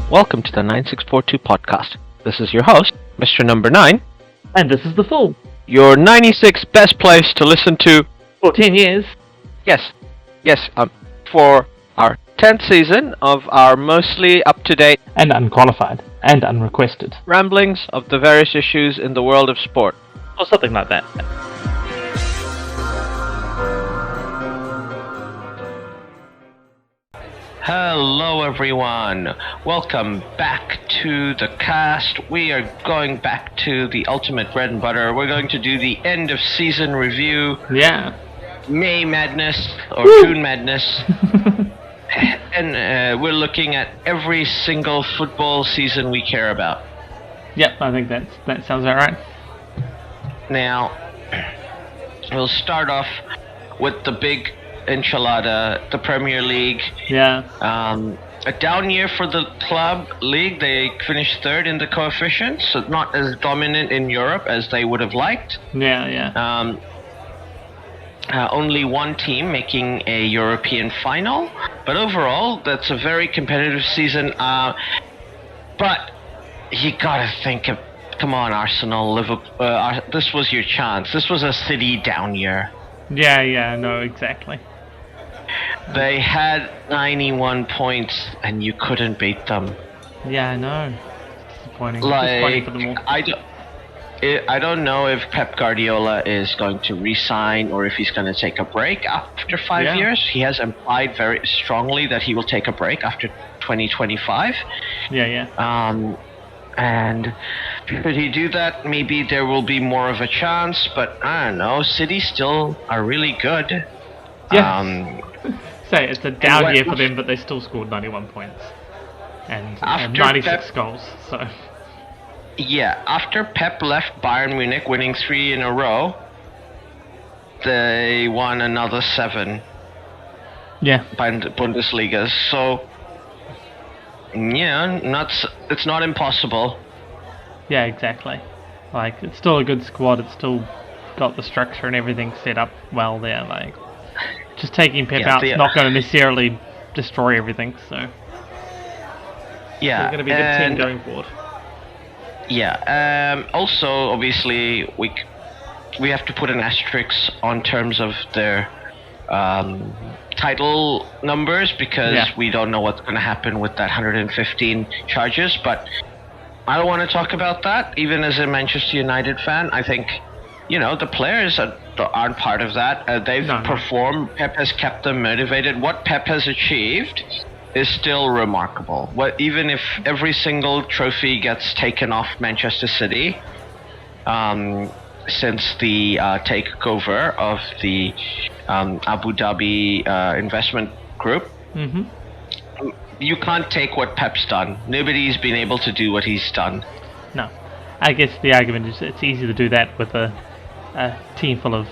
Welcome to the 9642 podcast. This is your host, Mr. NumberNine. And this is The Fool. Your 96 best place to listen to... For 10 years. Yes, for our 10th season of our mostly up-to-date... And unqualified. And unrequested. ramblings of the various issues in the world of sport. Or something like that. Hello everyone, welcome back to the cast. We are going back to the ultimate bread and butter. We're going to do the end of season review. Yeah. May Madness, or Woo! June Madness. And we're looking at every single football season we care about. Yep, I think that sounds about right. Now, we'll start off with the big enchilada, the Premier League. Yeah. A down year for the club league. They finished third in the coefficient, so not as dominant in Europe as they would have liked. Yeah. Only one team making a European final, but overall, that's a very competitive season. But you gotta think of, come on, Arsenal, Liverpool. This was your chance. This was a City down year. Yeah, no, exactly. They had 91 points, and you couldn't beat them. Yeah, I know. Disappointing. Like, Disappointing for them all. I don't know if Pep Guardiola is going to resign or if he's going to take a break after 5 years. He has implied very strongly that he will take a break after 2025. Yeah. And should he do that, maybe there will be more of a chance. But I don't know. City still are really good. Yeah. So it's a down year for them, but they still scored 91 points and 96 goals. So. Yeah, after Pep left Bayern Munich, winning 3 in a row, they won another 7. Yeah. By the Bundesliga. So, yeah, it's not impossible. Yeah, exactly. Like, it's still a good squad. It's still got the structure and everything set up well there. Like, just taking Pep out is not going to necessarily destroy everything. So, yeah, they're going to be a good team going forward. Yeah. Also, obviously, we have to put an asterisk on terms of their title numbers because we don't know what's going to happen with that 115 charges. But I don't want to talk about that. Even as a Manchester United fan, I think the players aren't part of that. They've performed. Pep has kept them motivated. What Pep has achieved is still remarkable. Even if every single trophy gets taken off Manchester City since the takeover of the Abu Dhabi investment group, you can't take what Pep's done. Nobody's been able to do what he's done. No. I guess the argument is it's easy to do that with a team full of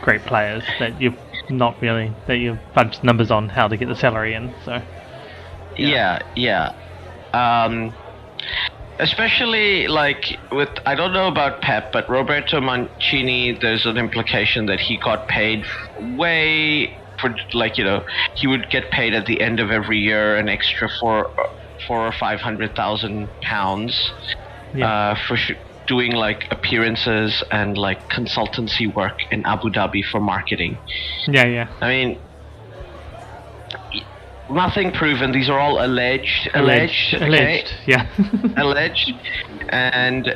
great players that you've bunched numbers on how to get the salary in. So yeah. Especially like with, I don't know about Pep, but Roberto Mancini, there's an implication that he got paid way for, like, he would get paid at the end of every year an extra £400,000 or £500,000 for doing like appearances and like consultancy work in Abu Dhabi for marketing. Yeah. I mean, nothing proven. These are all alleged. Okay? Yeah. Alleged, and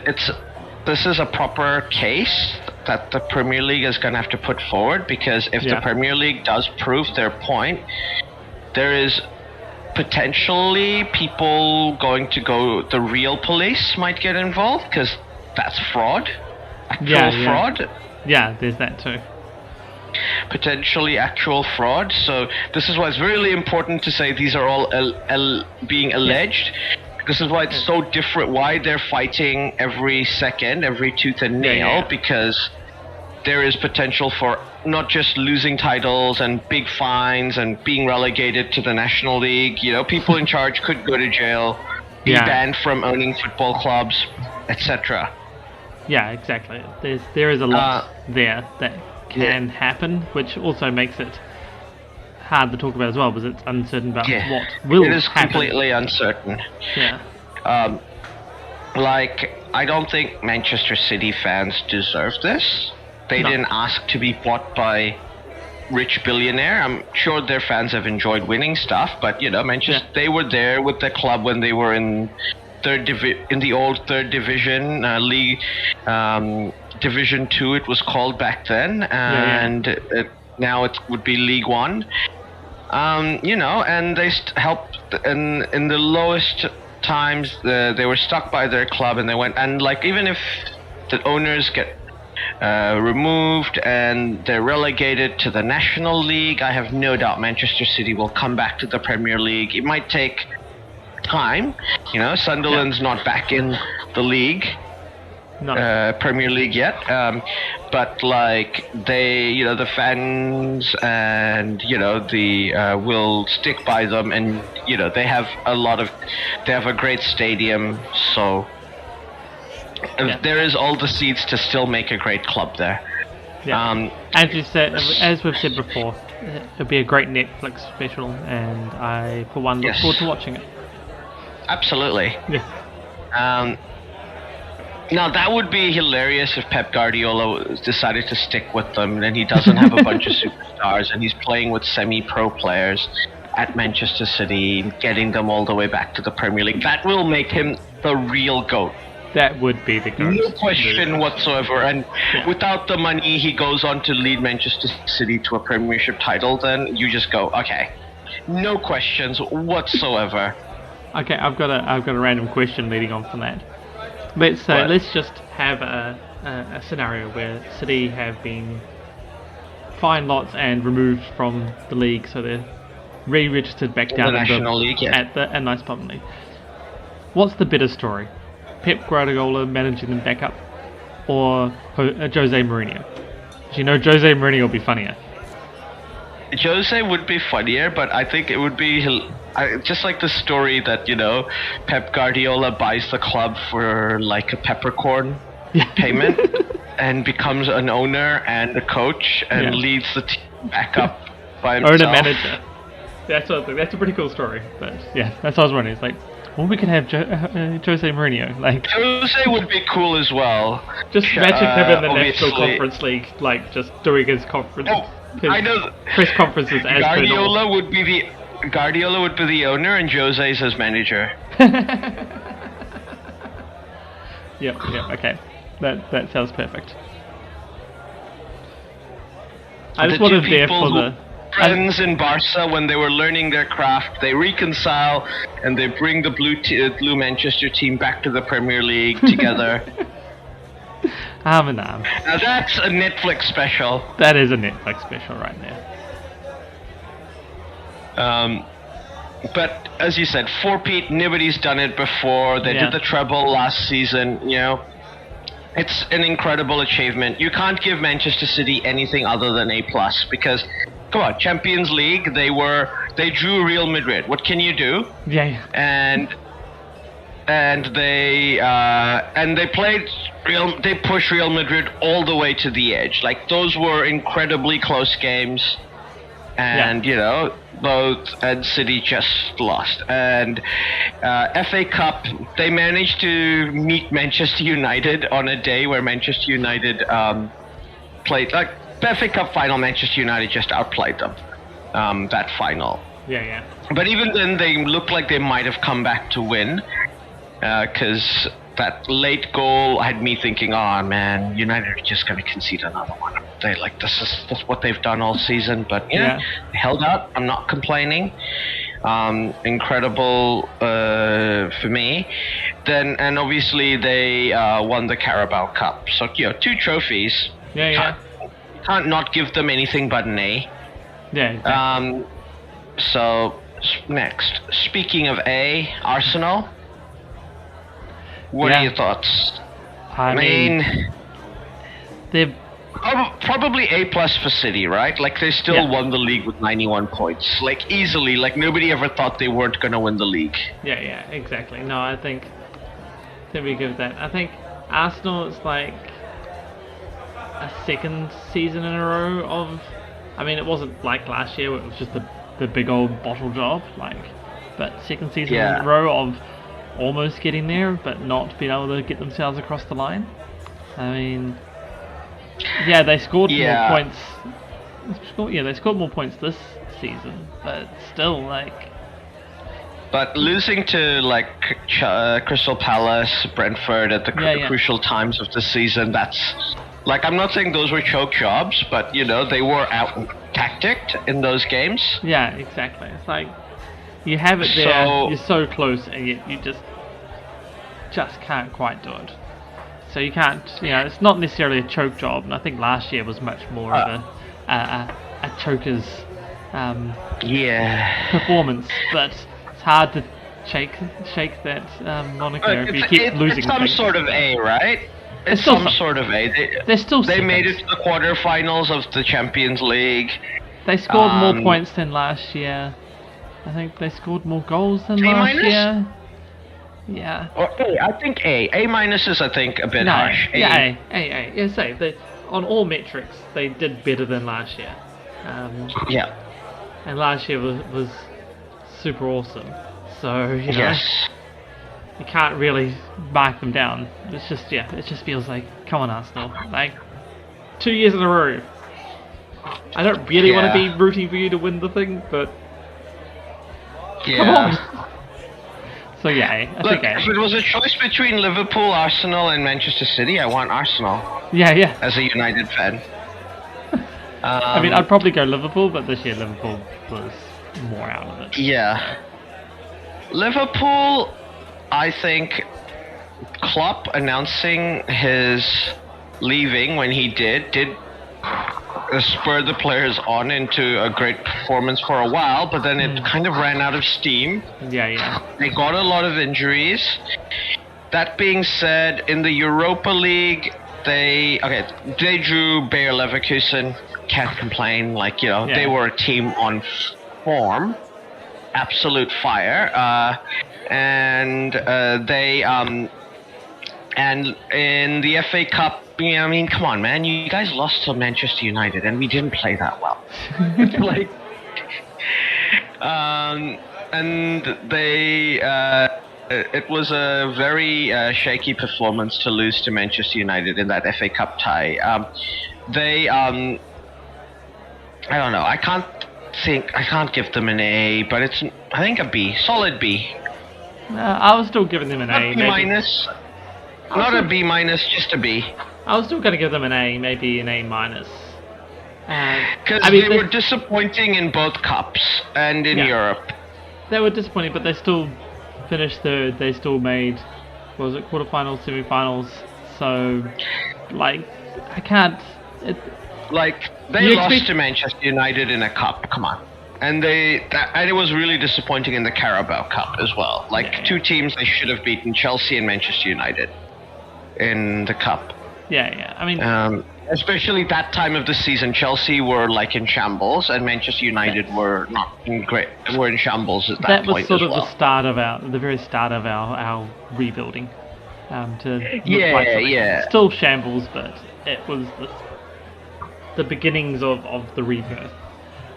this is a proper case that the Premier League is going to have to put forward, because if the Premier League does prove their point, there is potentially people going to go. The real police might get involved because that's fraud. Actual fraud. Yeah, there's that too. Potentially actual fraud. So this is why it's really important to say these are all being alleged. This is why it's so different, why they're fighting every second, every tooth and nail, because there is potential for not just losing titles and big fines and being relegated to the National League. People in charge could go to jail, be banned from owning football clubs, etc. Yeah, exactly. There is a lot there that can happen, which also makes it hard to talk about as well, because it's uncertain about Yeah. what will It is happen. completely uncertain. Yeah. I don't think Manchester City fans deserve this. They No. didn't ask to be bought by rich billionaire. I'm sure their fans have enjoyed winning stuff, but Manchester, they were there with the club when they were in the old third division league, Division 2 it was called back then, and now it would be League 1. And they helped in the lowest times. They were stuck by their club, and they went, and even if the owners get removed and they're relegated to the National League, I have no doubt Manchester City will come back to the Premier League. It might take time. Sunderland's not back in the league. No. Premier League yet, but the fans and will stick by them, and they have a great stadium, so there is all the seeds to still make a great club there. Yeah. As we've said before, it'll be a great Netflix special, and I for one look forward to watching it. Absolutely. Yeah. Now that would be hilarious if Pep Guardiola decided to stick with them, and he doesn't have a bunch of superstars, and he's playing with semi-pro players at Manchester City, getting them all the way back to the Premier League. That will make him the real GOAT. That would be the GOAT. No question whatsoever. And without the money he goes on to lead Manchester City to a Premiership title, then you just go, okay, no questions whatsoever. Okay, I've got a random question leading on from that. Let's just have a scenario where City have been fined lots and removed from the league, so they're re-registered back down the National League, at the Nice Pub League. What's the better story? Pep Guardiola managing them back up, or Jose Mourinho? Because Jose Mourinho will be funnier. Jose would be funnier, but I think it would be just like the story that Pep Guardiola buys the club for a peppercorn payment and becomes an owner and a coach and leads the team back up by himself. Owner manager. That's a pretty cool story. But yeah, that's what I was wondering. It's like, well, we can have Jose Mourinho. Jose would be cool as well. Just imagine him in the obviously. National Conference League, just doing his conference. Oh, I know. Press conferences as Guardiola would be the owner, and Jose's his manager. Yep, okay. That sounds perfect. I just wanted there for the friends in Barca when they were learning their craft. They reconcile and they bring the blue Manchester team back to the Premier League together. Arm in arm. Now that's a Netflix special. That is a Netflix special right there. But as you said, four-peat, nobody's done it before. They did the treble last season. It's an incredible achievement. You can't give Manchester City anything other than A+, because come on, Champions League, they drew Real Madrid. What can you do? Yeah. And they played they pushed Real Madrid all the way to the edge. Those were incredibly close games. And both and City just lost. And FA Cup, they managed to meet Manchester United on a day where Manchester United played the FA Cup final. Manchester United just outplayed them that final. Yeah. But even then, they looked like they might have come back to win, because that late goal had me thinking, oh man, United are just going to concede another one. This is what they've done all season, but they held out. I'm not complaining. Incredible for me. Then, and obviously they won the Carabao Cup. So 2 trophies. Yeah. Can't not give them anything but an A. Yeah. Exactly. So next, speaking of A, Arsenal. What are your thoughts? I mean, they're probably A+ for City, right? They still won the league with 91 points. Easily. Nobody ever thought they weren't going to win the league. Yeah, exactly. No, I think we give that. I think Arsenal is a second season in a row of... I mean, it wasn't like last year where it was just a the big old bottle job, but second season in Yeah. a row of almost getting there, but not being able to get themselves across the line. I mean, yeah, they scored Yeah. more points. They scored more points this season, but still, But losing to Crystal Palace, Brentford at the crucial times of the season, that's I'm not saying those were choke jobs, but they were out tacticked in those games. Yeah, exactly. It's like you have it there, you're so close, and yet you just can't quite do it. So you can't, it's not necessarily a choke job, and I think last year was much more of a choker's performance, but it's hard to shake that moniker if you keep losing. It's some sort of A, right? It's some sort of A. They made it to the quarterfinals of the Champions League. They scored more points than last year. I think they scored more goals than last year. Yeah. Or A, I think A. A minus is, I think, a bit harsh. Yeah, A. Yeah, say on all metrics they did better than last year. Yeah. And last year was super awesome. So you can't really mark them down. It just feels like, come on, Arsenal, 2 years in a row. I don't really want to be rooting for you to win the thing, but come on. So I think if it was a choice between Liverpool, Arsenal, and Manchester City, I want Arsenal. Yeah. As a United fan. I mean, I'd probably go Liverpool, but this year Liverpool was more out of it. Yeah. Liverpool, I think Klopp announcing his leaving when he did spur the players on into a great performance for a while, but then it kind of ran out of steam. Yeah. They got a lot of injuries. That being said, in the Europa League, they drew Bayer Leverkusen. Can't complain. They were a team on form, absolute fire, and in the FA Cup. I mean, come on, man! You guys lost to Manchester United, and we didn't play that well. And they. It was a very shaky performance to lose to Manchester United in that FA Cup tie. I don't know. I can't give them an A, but I think a B, solid B. I was still giving them an A. B minus. Not a B minus, just a B. I was still going to give them an A, maybe an A minus. Because they were disappointing in both cups and in Europe. They were disappointing, but they still finished third. They still made, quarterfinals, semifinals. So, I can't. They lost to Manchester United in a cup. Come on. And it was really disappointing in the Carabao Cup as well. Two teams they should have beaten, Chelsea and Manchester United, in the cup. Yeah. I mean, especially that time of the season, Chelsea were in shambles, and Manchester United were not in were in shambles at that point. That was sort of well. the very start of our rebuilding. Still shambles, but it was the beginnings of the rebirth.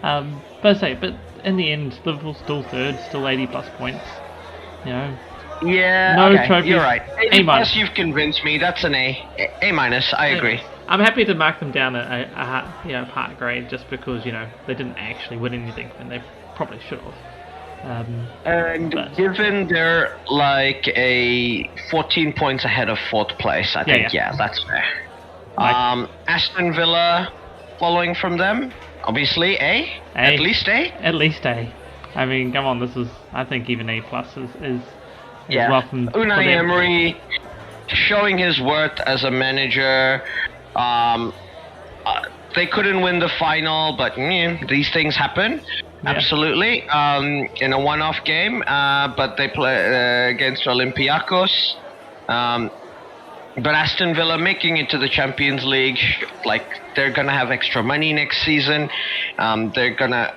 But in the end, Liverpool's still third, still 80+ points. Yeah, no okay, trophies. You're right. A minus. You've convinced me. That's an A. A minus. I agree. I'm happy to mark them down a part grade just because they didn't actually win anything and they probably should have. Given they're a 14 points ahead of fourth place, I think that's fair. Aston Villa following from them, obviously A. At least A. At least A. I mean, come on, I think even A+ is welcome. Unai Emery showing his worth as a manager. They couldn't win the final, but these things happen. Yeah. Absolutely. In a one-off game, but they play against Olympiacos. But Aston Villa making it to the Champions League, they're gonna have extra money next season. They're gonna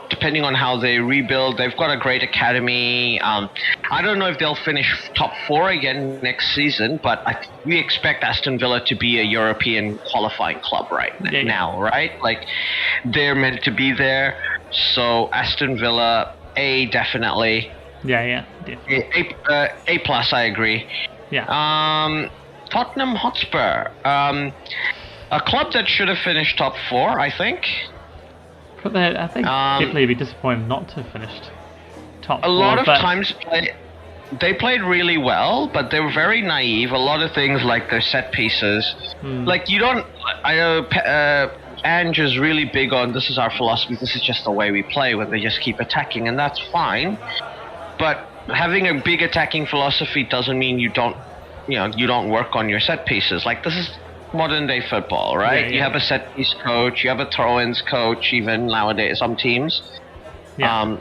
depending on how they rebuild, they've got a great academy. I don't know if they'll finish top 4 again next season, but we expect Aston Villa to be a European qualifying club now, right? Like, they're meant to be there. So Aston Villa, A, definitely. Yeah, definitely. A plus, I agree. Yeah. Tottenham Hotspur, a club that should have finished top 4, I think. But I think definitely be disappointed not to have finished top 4. A lot of times they played really well, but they were very naive. A lot of things like their set pieces, like you don't. I know Ange is really big on this is our philosophy. This is just the way we play. When they just keep attacking, and that's fine. But having a big attacking philosophy doesn't mean you don't work on your set pieces. Like, this is modern day football, right? Yeah. You have a set piece coach, you have a throw-ins coach, even nowadays some teams. Yeah.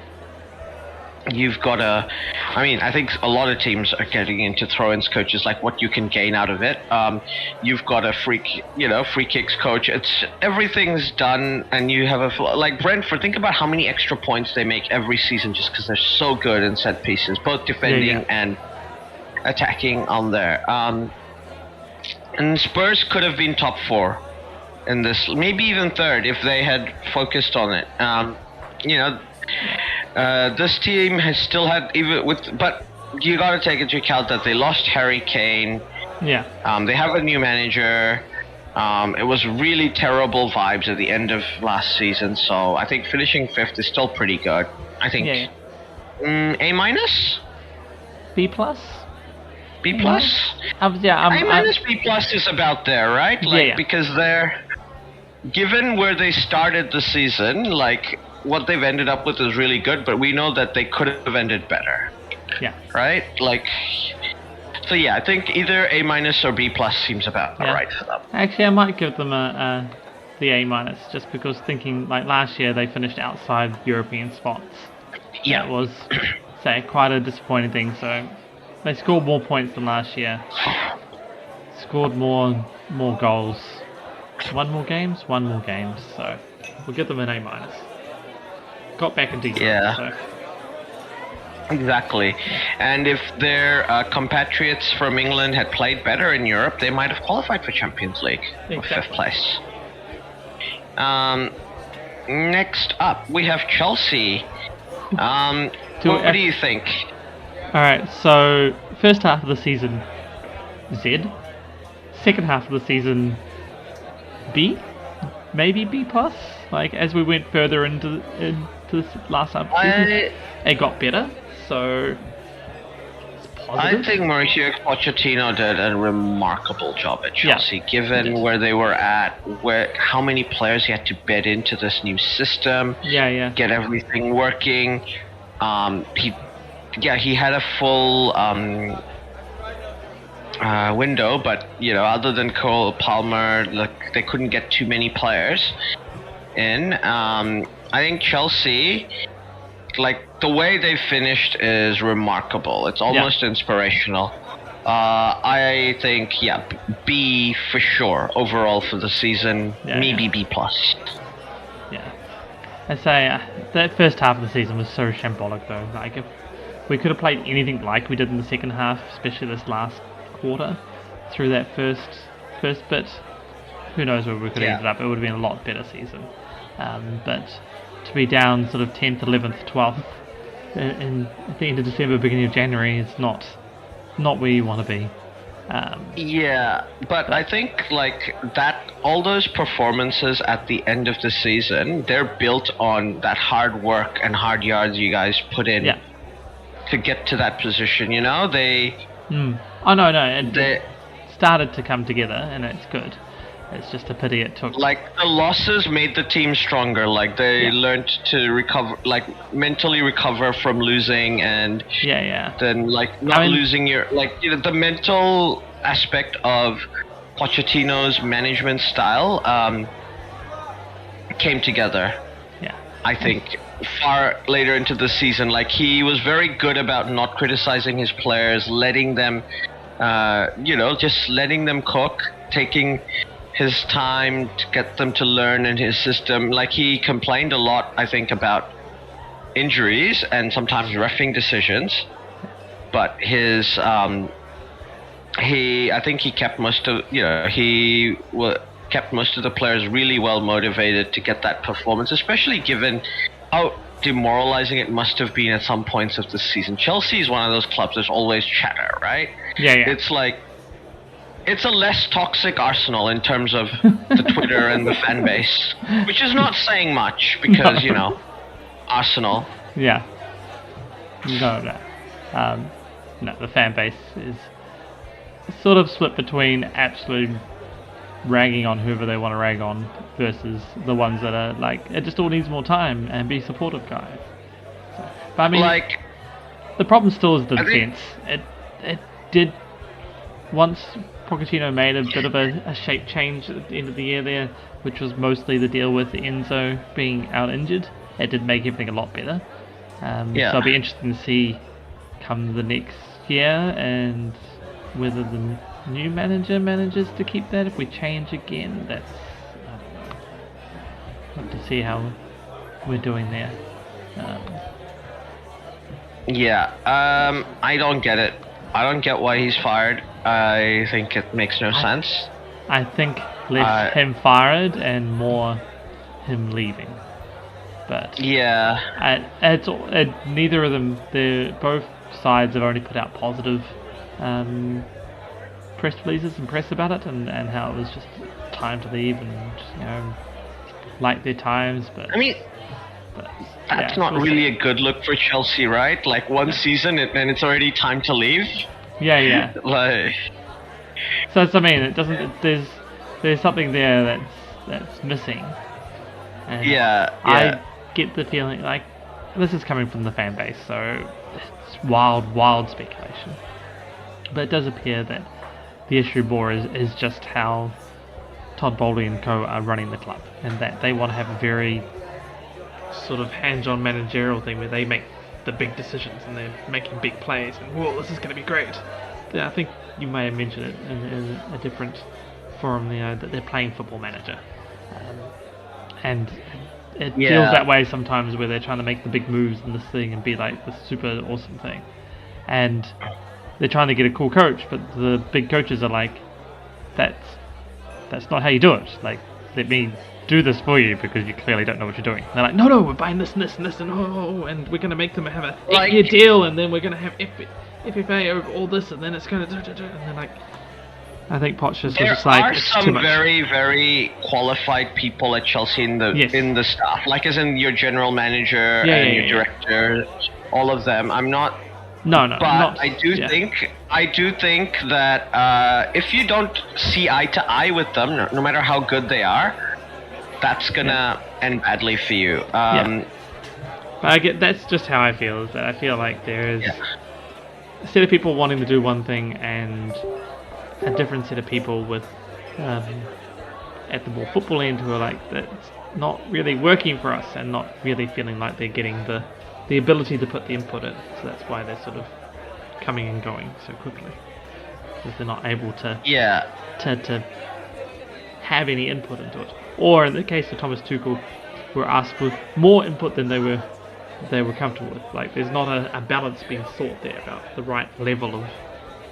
You've got I think a lot of teams are getting into throw-ins coaches, like what you can gain out of it. You've got a free kicks coach. Everything's done, and you have like Brentford. Think about how many extra points they make every season just because they're so good in set pieces, both defending and attacking on there. And Spurs could have been top 4 in this, maybe even 3rd if they had focused on it. This team has still had but you got to take into account that they lost Harry Kane. Yeah. They have a new manager. It was really terrible vibes at the end of last season, so I think finishing 5th is still pretty good. I think A minus, B plus. B plus. A minus, B plus is about there, right? Because they're given where they started the season, like what they've ended up with is really good, but we know that they could have ended better. Yeah. Right? Like, so yeah, I think either A minus or B plus seems about right for them. Actually, I might give them the A minus, just because thinking like last year they finished outside European spots. Yeah. That was, say, quite a disappointing thing. So they scored more points than last year. Scored more goals. Won more games. So we'll give them an A minus. Got back into Europe. So. Exactly. And if their compatriots from England had played better in Europe, they might have qualified for Champions League for 5th place. Next up, we have Chelsea. What do you think? Alright, so first half of the season, Z. Second half of the season, B. Maybe B plus. Like, as we went further into this last half of the season, it got better. So it's positive. I think Mauricio Pochettino did a remarkable job at Chelsea, given where they were at, how many players he had to bed into this new system. Get everything working. He had a full window, but other than Cole Palmer, they couldn't get too many players in. I think Chelsea, the way they finished is remarkable. It's almost inspirational. I think B for sure overall for the season. Maybe B plus. I say that first half of the season was so shambolic though. Like, if we could have played anything like we did in the second half, especially this last quarter, through that first bit, who knows where we could have ended up. It would have been a lot better season. But to be down sort of 10th, 11th, 12th at the end of December, beginning of January is not where you want to be. But I think that all those performances at the end of the season, they're built on that hard work and hard yards you guys put in to get to that position. They. Oh no! It started to come together, and it's good. It's just a pity it took. The losses made the team stronger. They learned to recover, mentally recover from losing, and then losing your the mental aspect of Pochettino's management style came together. I think far later into the season, he was very good about not criticizing his players, letting them, just letting them cook, taking his time to get them to learn in his system. Like, he complained a lot, I think, about injuries and sometimes reffing decisions, but I think he kept most of kept most of the players really well motivated to get that performance, especially given how demoralizing it must have been at some points of the season. Chelsea is one of those clubs there's always chatter, right? Yeah. It's like, it's a less toxic Arsenal in terms of the Twitter and the fan base, which is not saying much because, Arsenal. Yeah. No. No, the fan base is sort of split between absolute ragging on whoever they want to rag on versus the ones that are like, it just all needs more time and be supportive guys. So, but I mean, the problem still is the defense. It did, once Pochettino made a bit of a shape change at the end of the year there, which was mostly the deal with Enzo being out injured, it did make everything a lot better. So it'll be interesting to see come the next year and whether the new manager manages to keep that. If we change again, I don't know. We'll have to see how we're doing there. I don't get it. I don't get why he's fired. I think it makes no sense. I think less him fired and more him leaving. But neither of them. Both sides have only put out positive press releases and press about it, and how it was just time to leave and like their times. But I mean, that's not really a good look for Chelsea, right? Like, one season and it's already time to leave. Yeah. Like, so I mean, it doesn't. There's something there that's missing. And I get the feeling like this is coming from the fan base, so it's wild speculation. But it does appear that the issue more is just how Todd Bowley and co are running the club, and that they want to have a very sort of hands-on managerial thing where they make the big decisions and they're making big plays and, whoa, this is going to be great. Yeah, I think you may have mentioned it in a different forum, that they're playing Football Manager, and it feels that way sometimes where they're trying to make the big moves in this thing and be like the super awesome thing, and they're trying to get a cool coach, but the big coaches are like, that's not how you do it. Like, let me do this for you because you clearly don't know what you're doing. And they're like, no, we're buying this and this and this and and we're going to make them have a 8-year deal, and then we're going to have FFA over all this, and then it's going to and then like, I think Poch just was just like, there are some very, very qualified people at Chelsea in the staff, like as in your general manager and your director, all of them. I'm not. No. But I do think that if you don't see eye to eye with them, no matter how good they are, that's gonna end badly for you. But I get, that's just how I feel. Is that I feel like there is a set of people wanting to do one thing and a different set of people with at the more football end who are like, that's not really working for us and not really feeling like they're getting the ability to put the input in. So that's why they're sort of coming and going so quickly, because they're not able to have any input into it. Or in the case of Thomas Tuchel, were asked for more input than they were comfortable with. Like, there's not a balance being sought there about the right level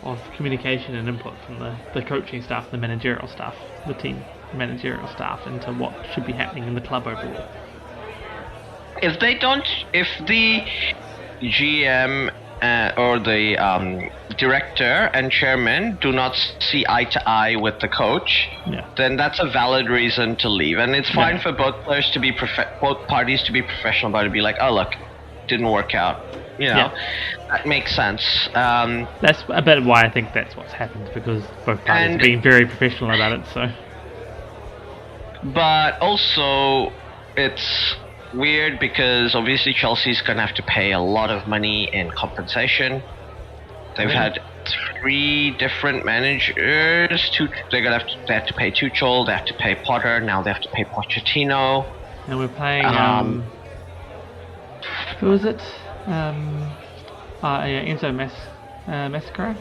of communication and input from the coaching staff, the managerial staff, the team managerial staff, into what should be happening in the club overall. If the GM or the director and chairman do not see eye to eye with the coach, then that's a valid reason to leave, and it's fine for both players to be both parties to be professional about it, be like, oh look, didn't work out, that makes sense. That's a bit why I think that's what's happened, because both parties have been very professional about it. So, but also it's weird because obviously Chelsea's gonna have to pay a lot of money in compensation. They've had 3 different managers. They have to pay Tuchel, they have to pay Potter, now they have to pay Pochettino. And we're paying who was it? Enzo Mascaro.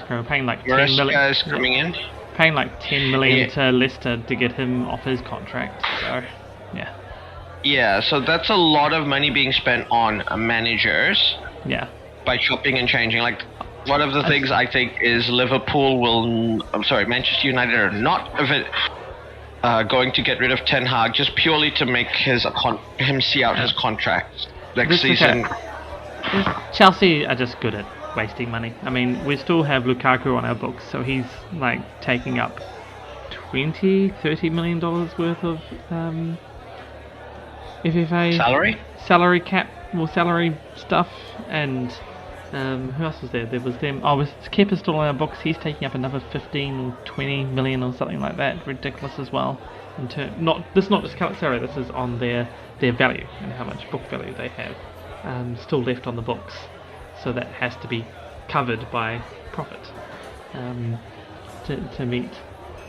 We're paying like 10 million. Coming in. paying like 10 million to Leicester to get him off his contract. So, yeah. Yeah, so that's a lot of money being spent on managers. Yeah. By chopping and changing. Like, one of the things I think is Manchester United are not going to get rid of Ten Hag just purely to make him see out his contract next season. Chelsea are just good at wasting money. I mean, we still have Lukaku on our books, so he's like taking up $30 million worth of FFA salary cap, or salary stuff, and who else was there? There was them. Kepa's still on our books. He's taking up another 15 or 20 million or something like that. Ridiculous as well. Not just salary. This is on their value and how much book value they have still left on the books. So that has to be covered by profit to meet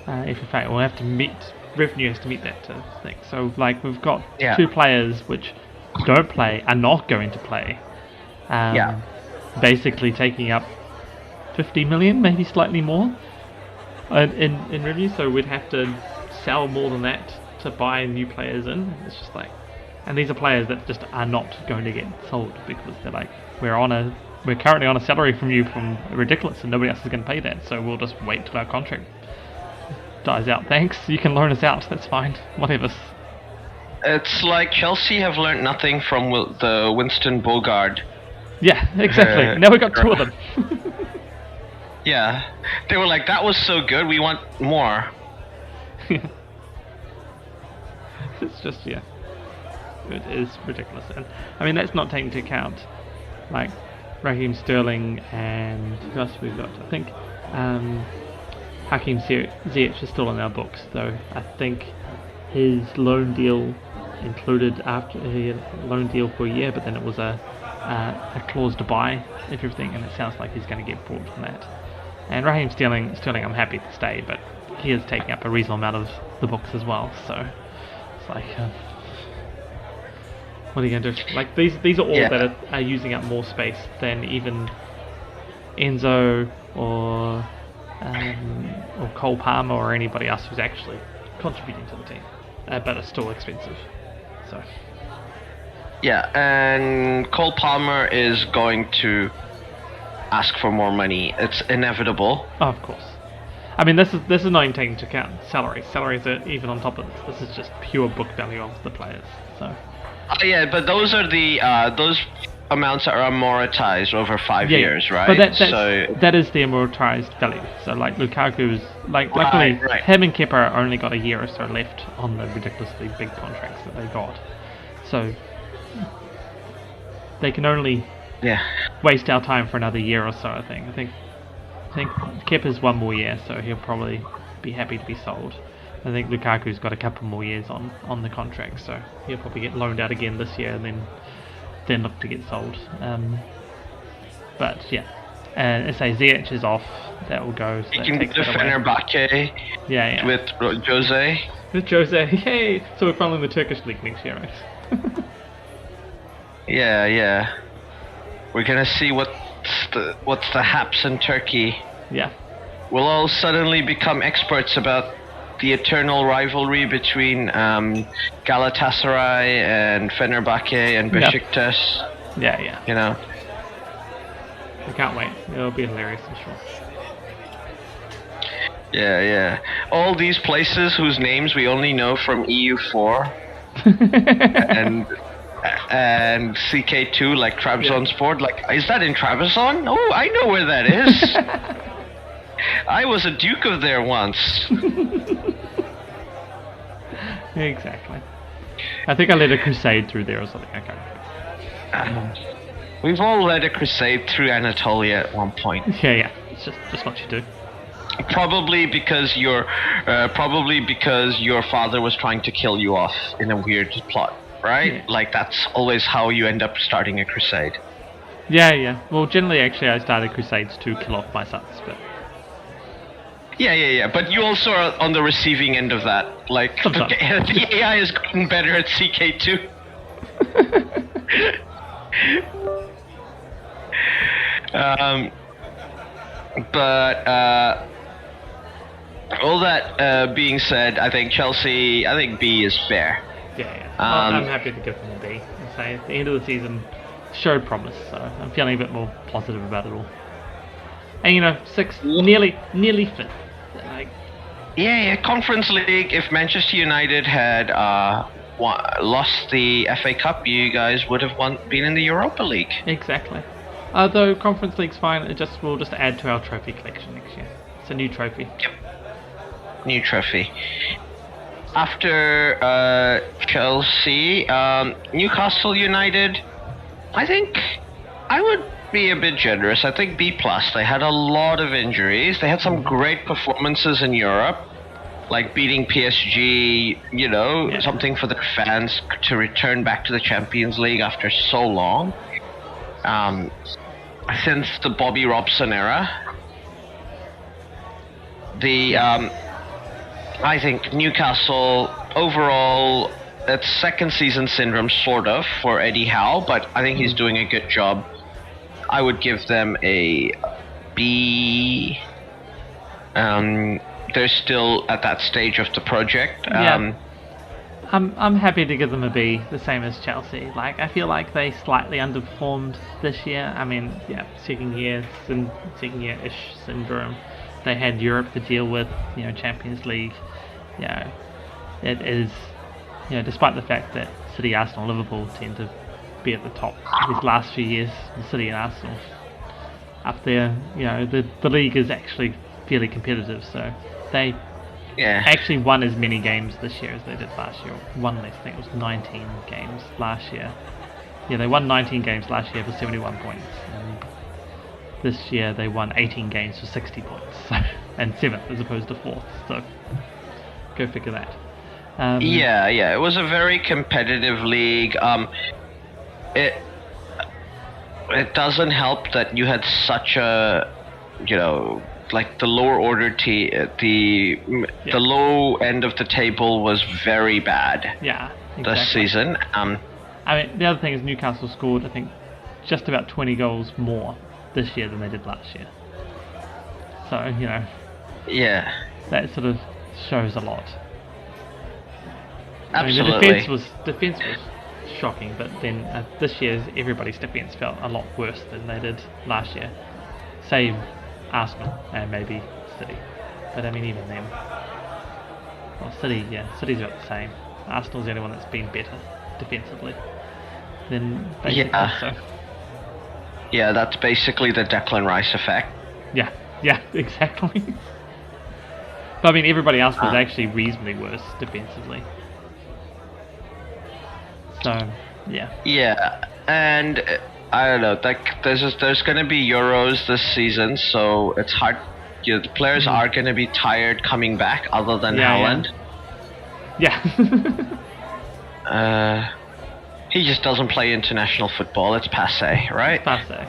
FFA. We'll have to meet revenue has to meet that thing. So like we've got two players which don't play, are not going to play. Basically taking up 50 million, maybe slightly more in revenue. So we'd have to sell more than that to buy new players in. It's just like, and these are players that just are not going to get sold because they're like, we're currently on a salary from you from ridiculous and nobody else is going to pay that, so we'll just wait till our contract dies out. Thanks, you can loan us out, that's fine, whatever. It's like Chelsea have learned nothing from the Winston Bogard. Yeah, exactly. Now we got two of them. Yeah, they were like, that was so good, we want more. It's just, it is ridiculous. And I mean, that's not taking into account like Raheem Sterling and who else we've got. I think Hakim Ziyech is still in our books, though. I think his loan deal included after he had a loan deal for a year, but then it was a clause to buy everything, and it sounds like he's going to get bought from that. And Raheem Sterling, I'm happy to stay, but he is taking up a reasonable amount of the books as well. So it's like, what are you going to do? Like these are all that are using up more space than even Enzo or Cole Palmer or anybody else who's actually contributing to the team, but are still expensive. So. Yeah, and Cole Palmer is going to ask for more money. It's inevitable. Oh, of course. I mean, this is not even taking into account salary. Salaries are even on top of this. This is just pure book value of the players. So. Yeah, but those are the those amounts are amortized over 5 years, right? But that is the amortized value. So like Lukaku's, luckily him and Kepa only got a year or so left on the ridiculously big contracts that they got. So they can only waste our time for another year or so. I think Kepa's one more year, so he'll probably be happy to be sold. I think Lukaku's got a couple more years on the contract, so he'll probably get loaned out again this year and then look to get sold. But yeah, and say Ziyech is off, that will go. So you can get Fenerbahce with Jose. With Jose, yay! So we're following the Turkish league next year, right? Yeah. We're gonna see what's the haps in Turkey. Yeah. We'll all suddenly become experts about the eternal rivalry between Galatasaray and Fenerbahce and Besiktas. Yeah. You know. I can't wait. It'll be hilarious, I'm sure. Yeah. All these places whose names we only know from EU4 and CK2, like Trabzonspor. Like, is that in Trabzon? Oh, I know where that is. I was a duke of there once. Exactly. I think I led a crusade through there or something. I can't remember. We've all led a crusade through Anatolia at one point. Yeah. It's just what you do. Probably because your father was trying to kill you off in a weird plot, right? Yeah. Like that's always how you end up starting a crusade. Yeah. Well, generally, actually, I started crusades to kill off my sons, but. Yeah. But you also are on the receiving end of that. Like, the AI has gotten better at CK2. All that being said, I think Chelsea. I think B is fair. Yeah. I'm happy to give them a B. I say at the end of the season showed promise, so I'm feeling a bit more positive about it all. And sixth, nearly fifth. Like, yeah. Conference League. If Manchester United had lost the FA Cup, you guys would have been in the Europa League. Exactly. Though Conference League's fine, we'll just add to our trophy collection next year. It's a new trophy. Yep. New trophy. After Chelsea, Newcastle United, I think I would be a bit generous. I think B+. They had a lot of injuries. They had some great performances in Europe, like beating PSG, something for their fans to return back to the Champions League after so long. Since the Bobby Robson era. I think Newcastle, overall, it's second season syndrome, sort of, for Eddie Howe, but I think he's doing a good job. I would give them a B. They're still at that stage of the project. I'm happy to give them a B, the same as Chelsea. Like, I feel like they slightly underperformed this year. I mean, second year-ish syndrome. They had Europe to deal with, Champions League. It is, despite the fact that City, Arsenal, Liverpool tend to be at the top these last few years, the City and Arsenal up there, the league is actually fairly competitive, so they actually won as many games this year as they did last year. One less, I think it was 19 games last year. Yeah, they won 19 games last year for 71 points. And this year they won 18 games for 60 points, and 7th as opposed to 4th. So go figure that. It was a very competitive league. It doesn't help that you had such a, like the lower order the low end of the table was very bad. Yeah, exactly. This season. I mean, the other thing is Newcastle scored, I think, just about 20 goals more this year than they did last year. So, that sort of shows a lot. Absolutely. I mean, the defense was shocking, but then this year's everybody's defense felt a lot worse than they did last year. Save Arsenal and maybe City, but I mean even them. Well, City's about the same. Arsenal's the only one that's been better defensively than basically. Yeah, that's basically the Declan Rice effect. Yeah, exactly. But I mean, everybody else was actually reasonably worse defensively. So, yeah. Yeah, and I don't know. Like, there's going to be Euros this season, so it's hard. The players are going to be tired coming back, other than Haaland. Yeah. He just doesn't play international football. It's passé, right? It's passé.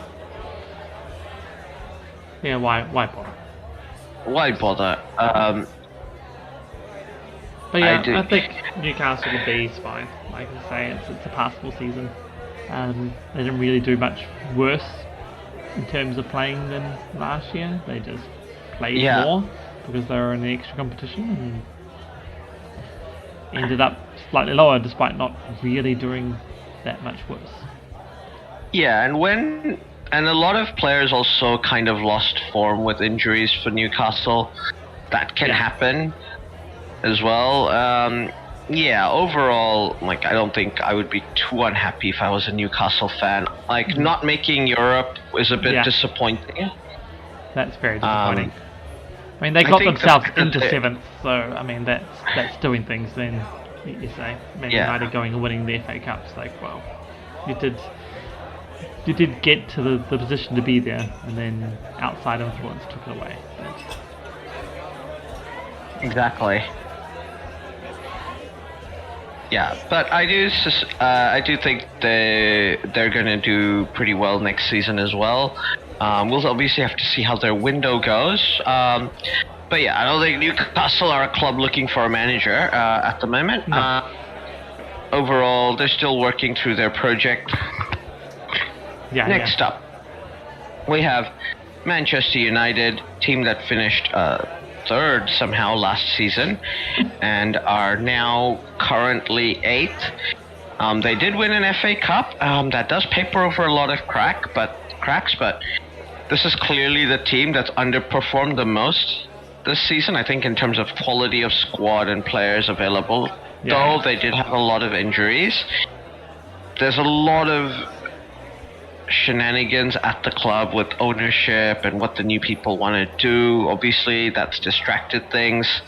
Yeah, why bother? Why bother? But yeah, I think Newcastle will be fine. Like I say, it's a passable season. They didn't really do much worse in terms of playing than last year. They just played more because they were in the extra competition and ended up slightly lower despite not really doing that much worse. Yeah, and a lot of players also kind of lost form with injuries for Newcastle. That can happen as well. Overall, like, I don't think I would be too unhappy if I was a Newcastle fan. Like, not making Europe is a bit disappointing. That's very disappointing. I mean, they got themselves into 7th, so I mean that's doing things. Then you say Man United going and winning the FA Cup. It's like, well, you did get to the position to be there, and then outside influence took it away. Exactly. Yeah, but I do think they're going to do pretty well next season as well. We'll obviously have to see how their window goes. But yeah, I don't think Newcastle are a club looking for a manager at the moment. No. Overall, they're still working through their project. Next up, we have Manchester United, team that finished third somehow last season, and are now currently 8th. They did win an FA Cup. That does paper over a lot of cracks, but this is clearly the team that's underperformed the most this season, I think, in terms of quality of squad and players available. Yeah. Though they did have a lot of injuries. There's a lot of shenanigans at the club with ownership and what the new people want to do. Obviously, that's distracted things.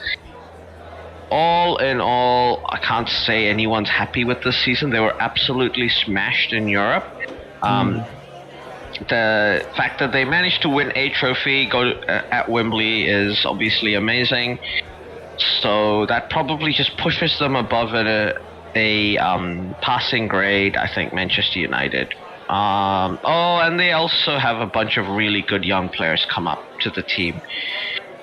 All in all, I can't say anyone's happy with this season. They were absolutely smashed in Europe. The fact that they managed to win a trophy at Wembley is obviously amazing. So that probably just pushes them above a passing grade, I think, Manchester United. And they also have a bunch of really good young players come up to the team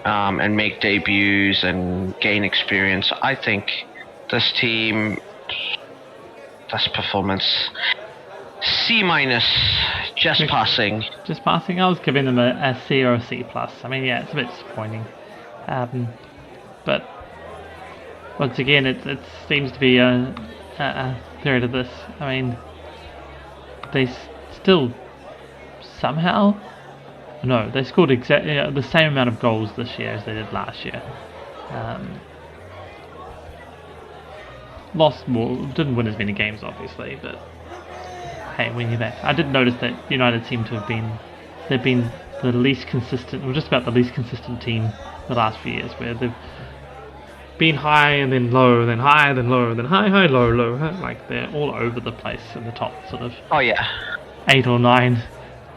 and make debuts and gain experience. I think this team, this performance, C-, just passing. Just passing. I was giving them a C or a C+. I mean, yeah, it's a bit disappointing. But once again, it seems to be a period of this. I mean, they still somehow... No, they scored exactly the same amount of goals this year as they did last year. Lost more, didn't win as many games, obviously, but hey, when you're there. I did notice that United seem to have they've been the least consistent, or just about the least consistent team the last few years, where they've been high and then low, then high, then low, then high, low, low. Like they're all over the place in the top sort of 8 or 9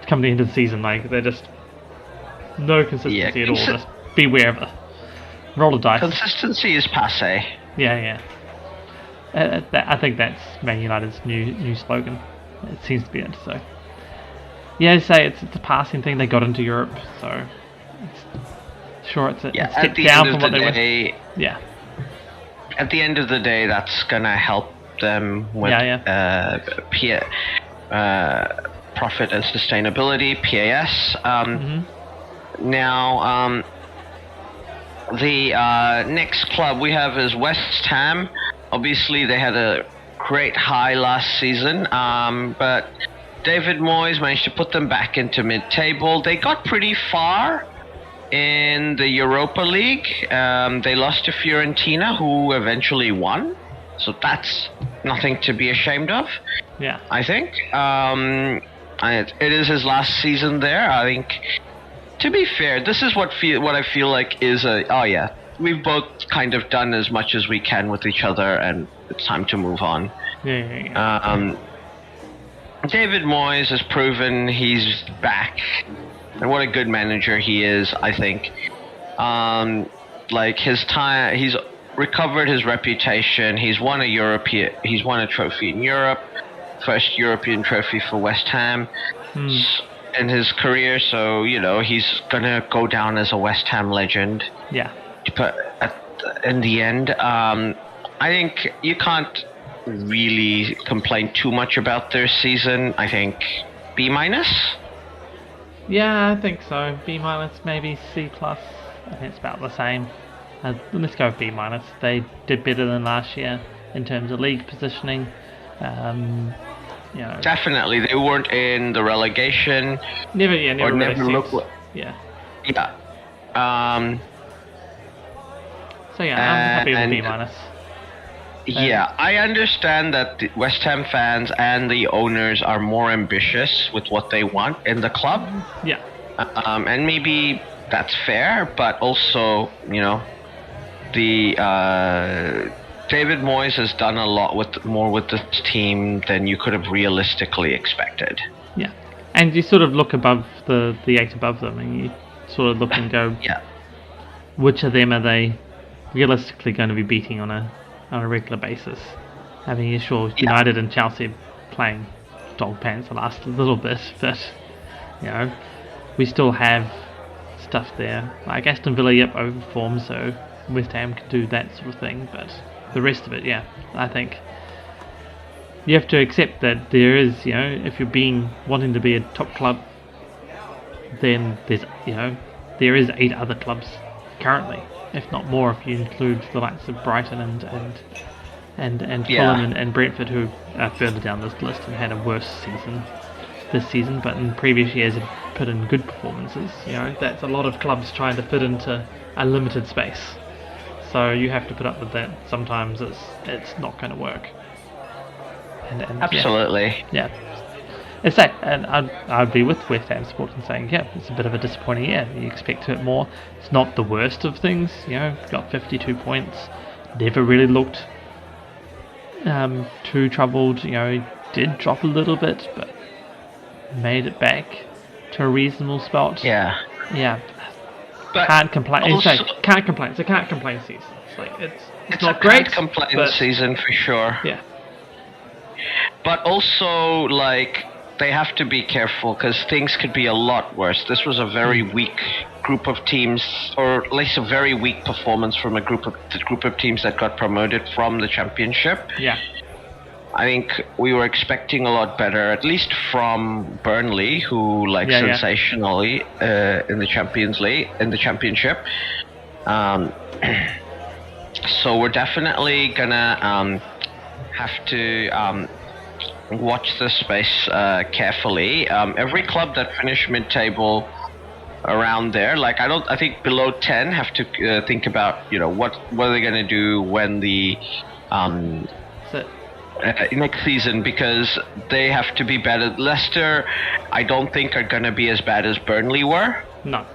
come the end of the season. Like they're just no consistency at all. Just beware of a roll of dice. Consistency is passe. Yeah. I think that's Man United's new slogan. It seems to be it. So yeah, to say it's a passing thing. They got into Europe, so it's a step down from what they were. Yeah. At the end of the day, that's gonna help them with profit and sustainability, PAS. Now, the next club we have is West Ham. Obviously, they had a great high last season, but David Moyes managed to put them back into mid-table. They got pretty far in the Europa League. They lost to Fiorentina, who eventually won. So that's nothing to be ashamed of. Yeah, I think. It is his last season there. I think, to be fair, this is what I feel like is we've both kind of done as much as we can with each other, and it's time to move on. Yeah. David Moyes has proven he's back, and what a good manager he is. I think, like his time, he's recovered his reputation. He's won a trophy in Europe. First European trophy for West Ham in his career, so he's gonna go down as a West Ham legend. Yeah. But in the end, I think you can't really complain too much about their season. I think B-. Yeah, I think so. B-, maybe C+. I think it's about the same. Let's go with B-. They did better than last year in terms of league positioning. Definitely, they weren't in the relegation. Never really looked. Yeah. So yeah, I'm happy with B-. Yeah, I understand that the West Ham fans and the owners are more ambitious with what they want in the club. Yeah. And maybe that's fair, but also, the David Moyes has done a lot more with this team than you could have realistically expected. Yeah, and you sort of look above the 8 above them, and you sort of look and go, which of them are they realistically going to be beating on a regular basis? I mean, sure, United and Chelsea are playing dog pants the last little bit, but we still have stuff there. Like Aston Villa, overformed, so West Ham can do that sort of thing, but the rest of it, I think you have to accept that there is, if you're wanting to be a top club, then there's, there is 8 other clubs currently, if not more, if you include the likes of Brighton and Fulham and Brentford, who are further down this list and had a worse season this season, but in previous years have put in good performances. That's a lot of clubs trying to fit into a limited space. So you have to put up with that. Sometimes it's not going to work. And absolutely. Yeah. It's that, and I'd be with West Ham support and saying, it's a bit of a disappointing year. You expect it more. It's not the worst of things. Got 52 points. Never really looked too troubled. He did drop a little bit, but made it back to a reasonable spot. Yeah. But can't complain. Can't complain. It's a can't complain season. It's not great. Can't complain season for sure. Yeah. But also, they have to be careful because things could be a lot worse. This was a very weak group of teams, or at least a very weak performance from the group of teams that got promoted from the championship. Yeah. I think we were expecting a lot better, at least from Burnley, who sensationally in the championship. So we're definitely gonna have to watch this space carefully. Every club that finished mid-table around there, I think below 10 have to think about what are they gonna do when the next season, because they have to be better. Leicester, I don't think are going to be as bad as Burnley were. No.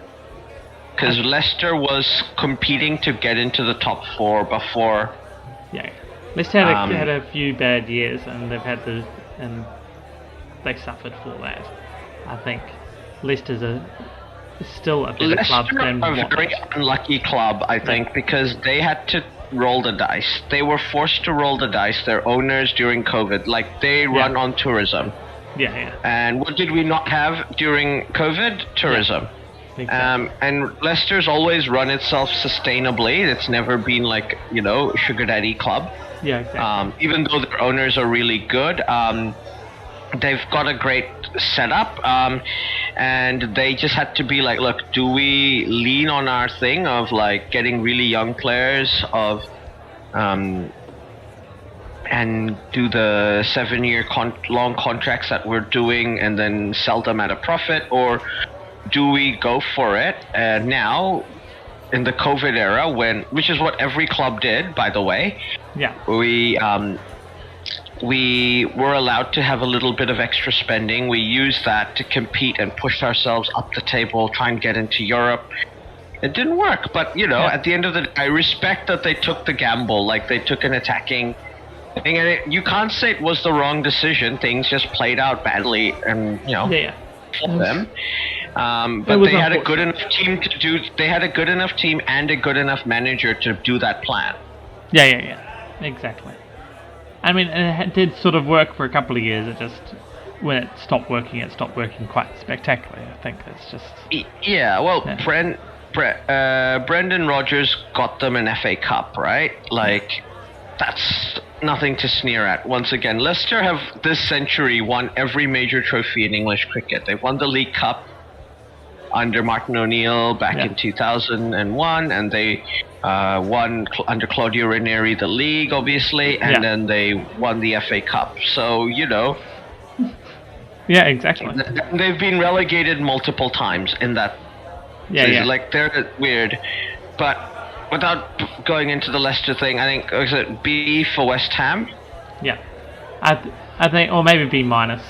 Because Leicester was competing to get into the top 4 before. Yeah. Leicester had a few bad years, and and they suffered for that. I think Leicester's still a better club than Leicester, a very unlucky club, I think, because they had to roll the dice. They were forced to roll the dice, their owners, during COVID. They run on tourism. Yeah. And what did we not have during COVID? Tourism. Yeah. Exactly. And Leicester's always run itself sustainably. It's never been sugar daddy club. Yeah, exactly. Even though their owners are really good, they've got a great setup, and they just had to be look, do we lean on our thing of getting really young players and do the 7-year long contracts that we're doing and then sell them at a profit, or do we go for it now in the COVID era, which is what every club did, by the way. Yeah. We were allowed to have a little bit of extra spending. We used that to compete and push ourselves up the table, try and get into Europe. It didn't work, but at the end of the day, I respect that they took the gamble. They took an attacking thing, and you can't say it was the wrong decision. Things just played out badly, and for them. But they had a good enough team to do. They had a good enough team and a good enough manager to do that plan. Yeah. Exactly. I mean, it did sort of work for a couple of years. It just, when it stopped working quite spectacularly. I think it's just... Yeah, well, Brendan Rodgers got them an FA Cup, right? That's nothing to sneer at. Once again, Leicester have this century won every major trophy in English cricket. They've won the League Cup under Martin O'Neill back in 2001, and they won under Claudio Ranieri the league, obviously, and then they won the FA Cup. So, Yeah, exactly. They've been relegated multiple times in that. They're weird. But without going into the Leicester thing, I think, was it B for West Ham? Yeah. I think, or maybe B minus.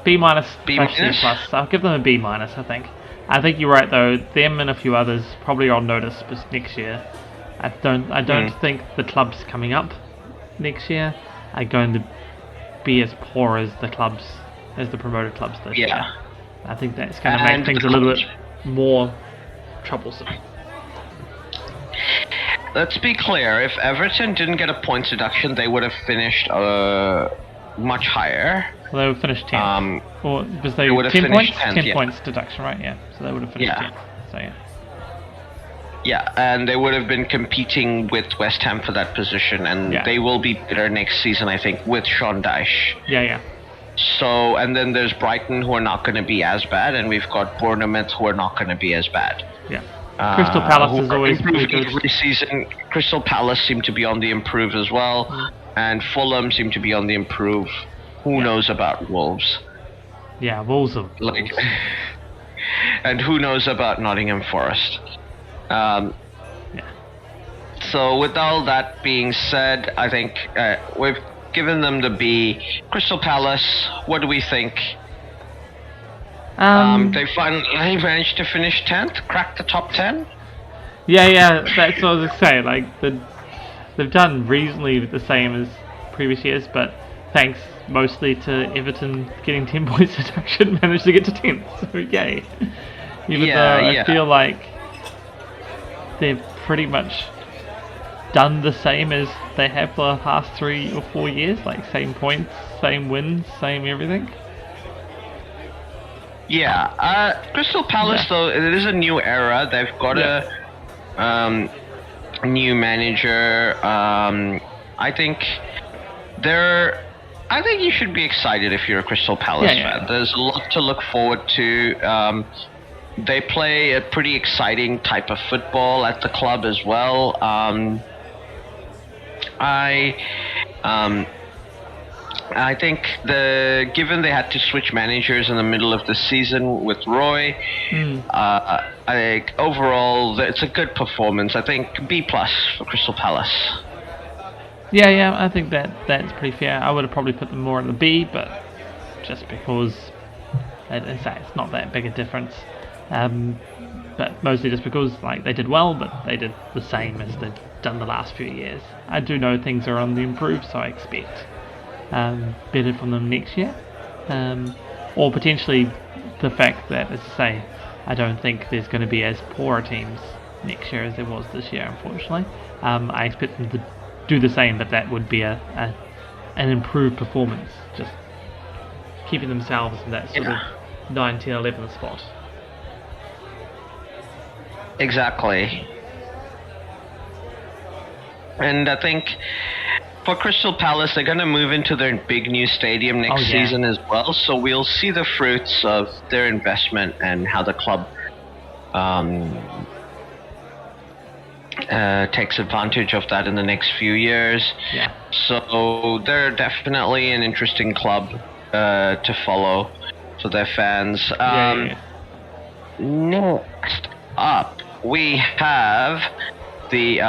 B minus. B minus? C+. I'll give them a B minus, I think. I think you're right though. Them and a few others probably on notice next year. I don't think the clubs coming up next year are going to be as poor as the promoted clubs this year. I think that's going to make things a little bit more troublesome. Let's be clear. If Everton didn't get a points deduction, they would have finished much higher. Well, they would finish 10th. Or because they would have 10 points? 10 points deduction, right? Yeah. So they would have finished 10th. So yeah, and they would have been competing with West Ham for that position, and they will be better next season, I think, with Sean Dyche. Yeah. So, and then there's Brighton, who are not going to be as bad, and we've got Bournemouth, who are not going to be as bad. Yeah. Crystal Palace who is are always pretty improving good. every season. Crystal Palace seem to be on the improve as well, and Fulham seem to be on the improve. Who knows about Wolves? Yeah, Wolves are Like, and who knows about Nottingham Forest? So with all that being said, I think we've given them the B. Crystal Palace, what do we think? They finally managed to finish 10th, crack the top 10. Yeah, that's what I was gonna say. Like they've done reasonably the same as previous years, but thanks mostly to Everton getting 10 points deduction, managed to get to 10th. So yay! Even though I feel like they've pretty much done the same as they have for the past 3 or 4 years, like same points, same wins, same everything. Yeah, Crystal Palace though, it is a new era. They've got a new manager. I think you should be excited if you're a Crystal Palace fan. There's a lot to look forward to. They play a pretty exciting type of football at the club as well. I think given they had to switch managers in the middle of the season with Roy, I think overall it's a good performance. I think B+ for Crystal Palace. Yeah, I think that's pretty fair. I would have probably put them more in the B, but just because it's not that big a difference. But mostly just because like they did well, but they did the same as they've done the last few years. I do know things are on the improve, so I expect better from them next year, or potentially the fact that, as I say, I don't think there's going to be as poor teams next year as there was this year, unfortunately. I expect them to do the same, but that would be an improved performance, just keeping themselves in that sort of 9, 10, 11th spot. Exactly. And I think for Crystal Palace, they're going to move into their big new stadium next season as well, so we'll see the fruits of their investment and how the club takes advantage of that in the next few years. Yeah. So they're definitely an interesting club to follow for their fans. Next up, we have the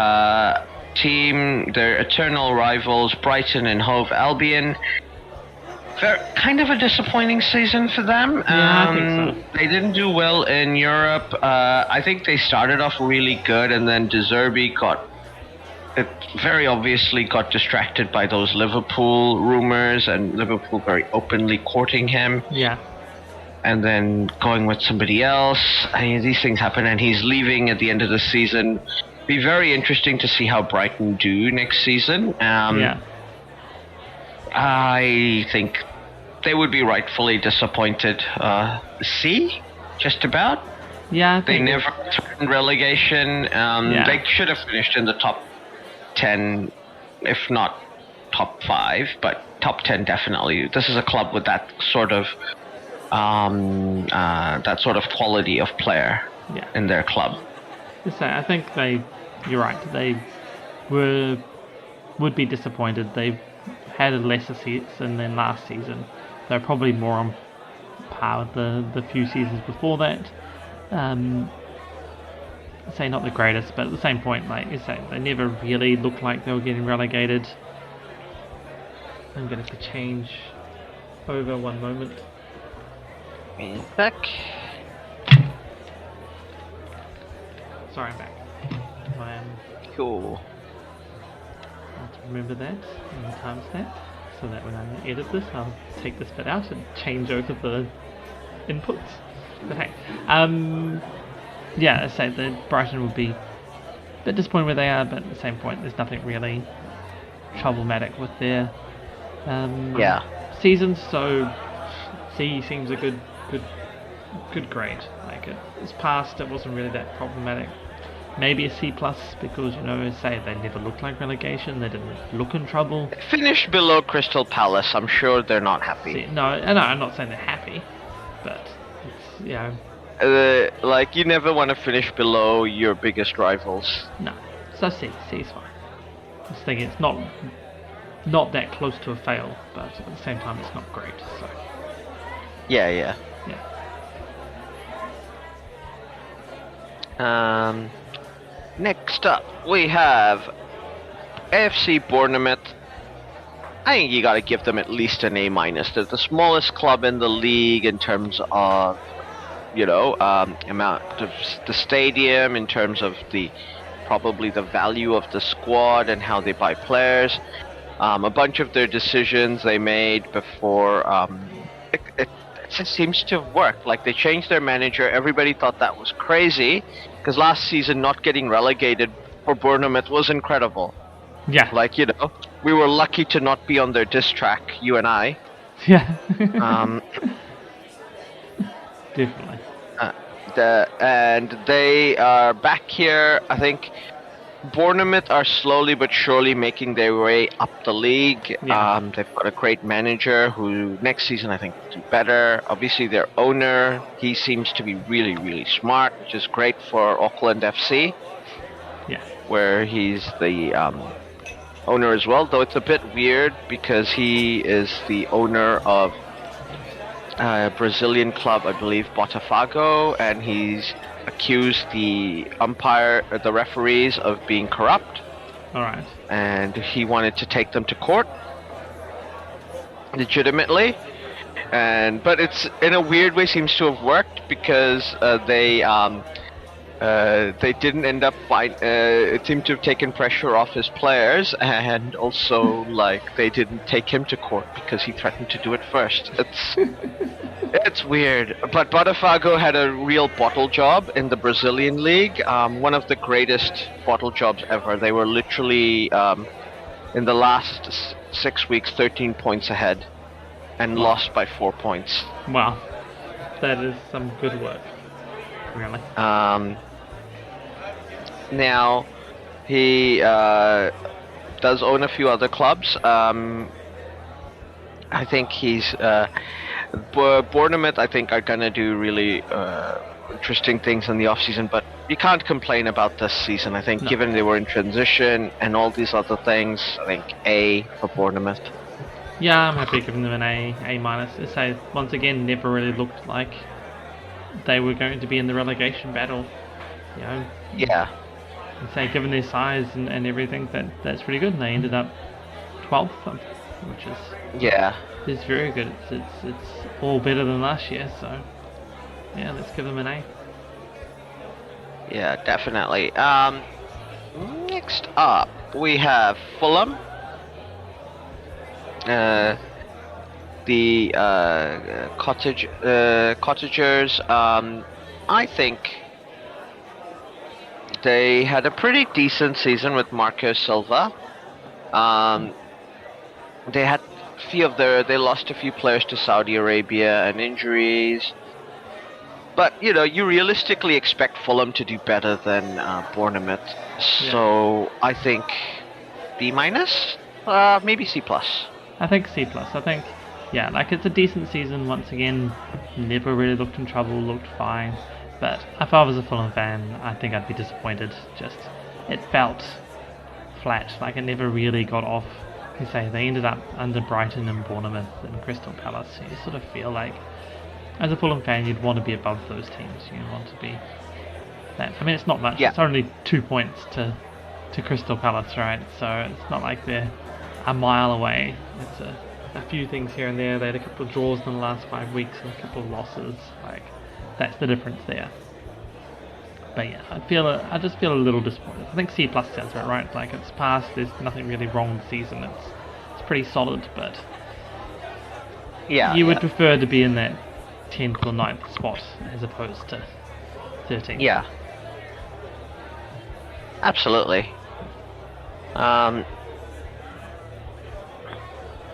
team, their eternal rivals, Brighton and Hove Albion. Kind of a disappointing season for them. I think so. They didn't do well in Europe. I think they started off really good, and then De Zerbi very obviously got distracted by those Liverpool rumors, and Liverpool very openly courting him. Yeah. And then going with somebody else. I mean, these things happen, and he's leaving at the end of the season. Be very interesting to see how Brighton do next season. I think they would be rightfully disappointed. C, just about. Yeah, they never threatened relegation. They should have finished in the top 10, if not top 5, but top 10 definitely. This is a club with that sort of quality of player in their club. So I think you're right. They would be disappointed. They've had a lesser season than last season. They're probably more on par with the few seasons before that. Say not the greatest, but at the same point, like you say, they never really looked like they were getting relegated. I'm going to have to change over one moment. Back. Sorry, I'm back. Cool. I'll have to remember that and timestamp, so that when I edit this, I'll take this bit out and change over the inputs. But hey, I say that Brighton would be a bit disappointed where they are, but at the same point, there's nothing really problematic with their seasons. So C seems a good grade. Like it's past, it wasn't really that problematic. Maybe a C+ because, say they never looked like relegation. They didn't look in trouble. Finished below Crystal Palace. I'm sure they're not happy. No, I'm not saying they're happy, but it's like you never want to finish below your biggest rivals. No. So C is fine. I was thinking it's not that close to a fail, but at the same time it's not great. So Yeah. Next up we have AFC Bournemouth. I think you gotta give them at least an A-. They're the smallest club in the league in terms of, amount of the stadium, in terms of probably the value of the squad and how they buy players. A bunch of their decisions they made before, it just seems to have worked. Like, they changed their manager. Everybody thought that was crazy, because last season not getting relegated for Bournemouth was incredible. yeah. Like, we were lucky to not be on their diss track, you and I. Yeah. Um, Definitely. and they are back here. I think Bournemouth are slowly but surely making their way up the league. Yeah. They've got a great manager who next season I think will do better. Obviously their owner, he seems to be really, really smart, which is great for Auckland FC. Yeah. Where he's the owner as well, though it's a bit weird because he is the owner of a Brazilian club, I believe, Botafogo, and he's accused the referees of being corrupt. All right. And he wanted to take them to court legitimately, but it's in a weird way seems to have worked because they didn't end up it seemed to have taken pressure off his players, and also they didn't take him to court because he threatened to do it first. It's weird. But Botafogo had a real bottle job in the Brazilian league, one of the greatest bottle jobs ever. They were literally in the last 6 weeks 13 points ahead and lost by 4 points. Wow, that is some good work. Really. Now, he does own a few other clubs. I think he's Bournemouth. I think are gonna do really interesting things in the off season, but you can't complain about this season. I think, given they were in transition and all these other things, I think A for Bournemouth. Yeah, I'm happy giving them an A minus. They once again never really looked like they were going to be in the relegation battle. Yeah. And say, given their size and everything, that's pretty good. And they ended up 12th, which is very good. It's all better than last year. So yeah, let's give them an A. Yeah, definitely. Next up, we have Fulham. The Cottagers. I think they had a pretty decent season with Marco Silva. They had they lost a few players to Saudi Arabia and injuries. But, you realistically expect Fulham to do better than Bournemouth. So I think B minus, maybe C plus. I think C plus. I think, it's a decent season. Once again, never really looked in trouble, looked fine. But if I was a Fulham fan, I think I'd be disappointed. Just, it felt flat, like it never really got off. You say they ended up under Brighton and Bournemouth and Crystal Palace. So you sort of feel like, as a Fulham fan, you'd want to be above those teams. You want to be that. I mean, it's not much. Yeah. It's only 2 points to Crystal Palace, right? So it's not like they're a mile away. It's a few things here and there. They had a couple of draws in the last 5 weeks and a couple of losses. That's the difference there. But yeah, I just feel a little disappointed. I think C plus sounds about right. It's past. There's nothing really wrong with the season. It's pretty solid, but you would prefer to be in that 10th or 9th spot as opposed to 13th. Yeah. Absolutely.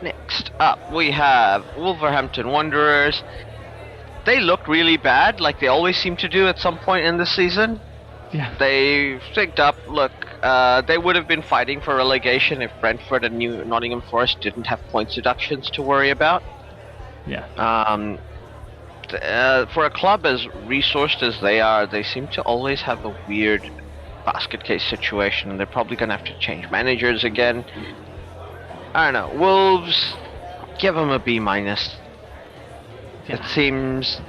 Next up, we have Wolverhampton Wanderers. They look really bad, like they always seem to do at some point in the season. Yeah. They picked up. Look, they would have been fighting for relegation if Brentford and Nottingham Forest didn't have points deductions to worry about. Yeah. for a club as resourced as they are, they seem to always have a weird basket case situation, and they're probably gonna have to change managers again. I don't know. Wolves, give them a B-. It seems.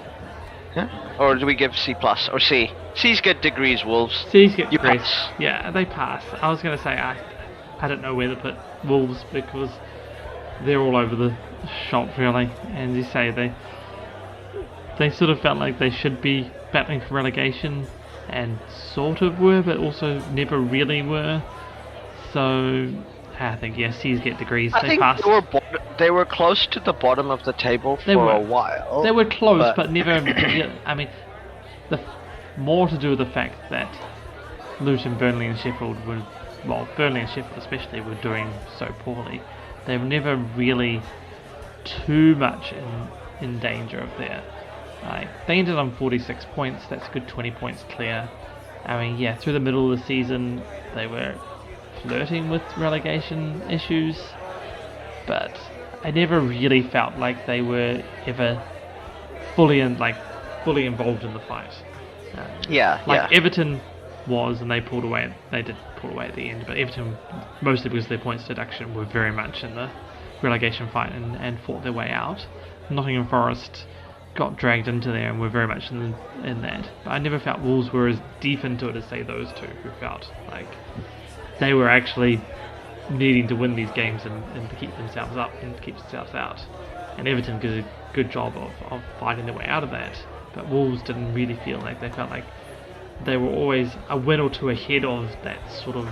Huh? Or do we give C+ or C? C's get degrees, Wolves. C's get You degrees. pass. Yeah, they pass. I was going to say I don't know where to put Wolves because they're all over the shop really, and you say they sort of felt like they should be battling for relegation, and sort of were, but also never really were. So I think C's get degrees. I they think passed. they were close to the bottom of the table for a while. They were close, but never. I mean, more to do with the fact that Luton, Burnley, and Sheffield were, well, Burnley and Sheffield especially were doing so poorly. They were never really too much in danger of there. They ended on 46 points. That's a good 20 points clear. I mean, through the middle of the season, they were flirting with relegation issues, but I never really felt like they were ever fully involved in the fight. Everton was, and they pulled away. They did pull away at the end, but Everton, mostly because of their points deduction, were very much in the relegation fight and fought their way out. Nottingham Forest got dragged into there and were very much in that. But I never felt Wolves were as deep into it as say those two, who felt like they were actually needing to win these games and to keep themselves up and to keep themselves out. And Everton did a good job of fighting their way out of that. But Wolves didn't really feel like they felt like they were always a win or two ahead of that sort of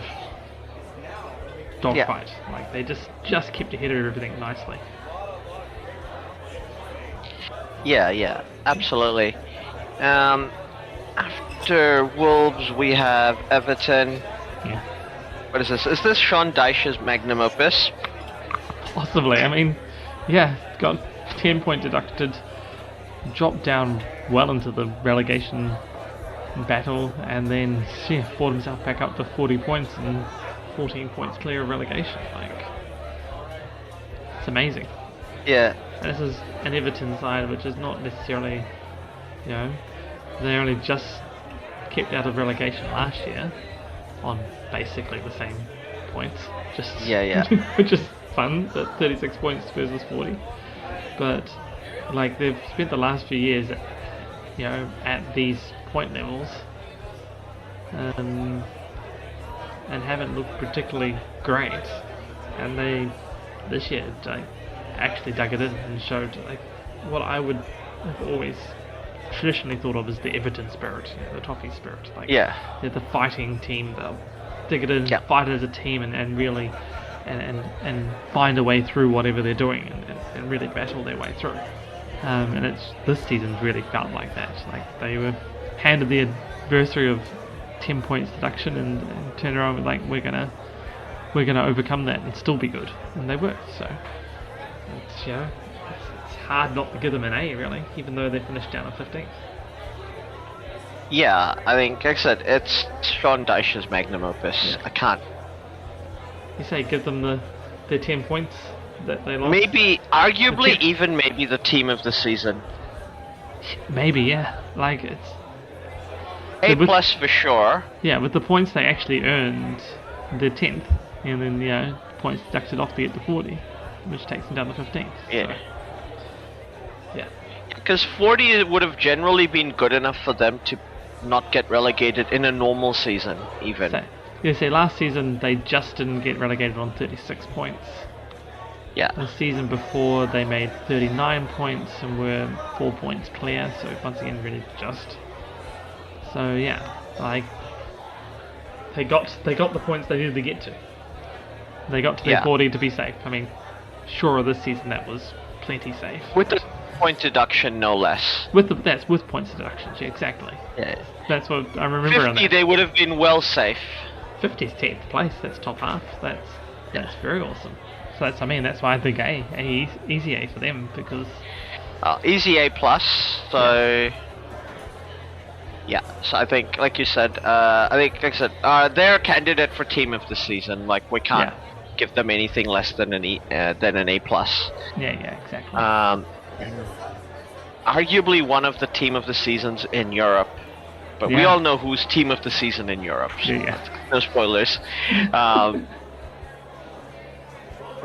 dogfight. Like they just kept ahead of everything nicely. Yeah, absolutely. After Wolves, we have Everton. Yeah. What is this? Is this Sean Dyche's magnum opus? Possibly. I mean, got 10 point deducted, dropped down well into the relegation battle, and then fought himself back up to 40 points and 14 points clear of relegation. Like, it's amazing. Yeah. And this is an Everton side which is not necessarily, they only just kept out of relegation last year on basically the same points. Which is fun, that 36 points versus 40. But like they've spent the last few years, at these point levels, and haven't looked particularly great. And they this year actually dug it in and showed like what I would have always traditionally thought of as the Everton spirit, the Toffee spirit. They're the fighting team. They'll dig it in, fight it as a team, and really and find a way through whatever they're doing, and really battle their way through. And this season's really felt like that. Like they were handed the adversary of 10 points deduction and turned around with like we're gonna overcome that and still be good, and they were. So it's hard not to give them an A really, even though they finished down at 15th. Yeah, I think, like I said, it's Sean Dyche's magnum opus. I can't. You say give them their 10 points that they lost? Maybe, arguably, even maybe the team of the season. Maybe, yeah. Like, it's... A+ for sure. Yeah, with the points they actually earned, they're 10th. And then, points deducted off to get to 40, which takes them down to 15th. Yeah. So, yeah. Because 40 would have generally been good enough for them to not get relegated in a normal season, even. So, last season they just didn't get relegated on 36 points. Yeah. The season before they made 39 points and were 4 points clear, so once again really just. So like they got the points they needed to get to. They got to their 40 to be safe. I mean, sure, this season that was plenty safe. With the point deduction, no less. That's with points deductions, exactly. Yeah. That's what I remember. 50, they would have been well safe. 50 is 10th place. That's top half. That's very awesome. So that's why I think easy A for them, because easy A+. So so I think, like you said, they're a candidate for team of the season. Like we can't give them anything less than an A+. Yeah, exactly. arguably one of the team of the seasons in Europe. But we all know who's team of the season in Europe. So no spoilers.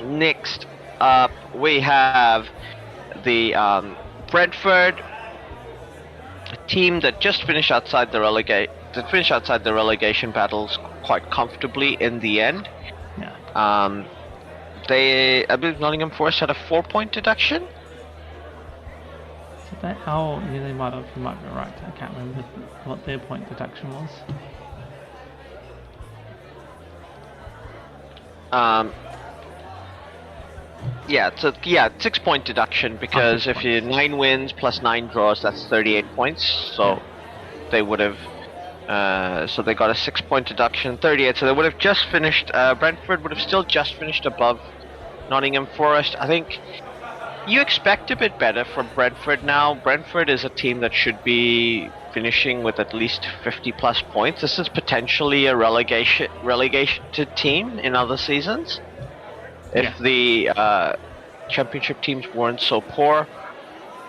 Next up, we have the Brentford, a team that just finished outside the relegation battles quite comfortably in the end. Yeah. I believe Nottingham Forest had a 4-point deduction. They might have. You might be right. I can't remember what their point deduction was. Yeah, 6-point deduction because if you 9 wins plus 9 draws, that's 38 points. So they would have. So they got a 6-point deduction, 38. So they would have just finished. Brentford would have still just finished above Nottingham Forest. I think you expect a bit better from Brentford now. Brentford is a team that should be finishing with at least 50 plus points. This is potentially a relegated team in other seasons if the championship teams weren't so poor.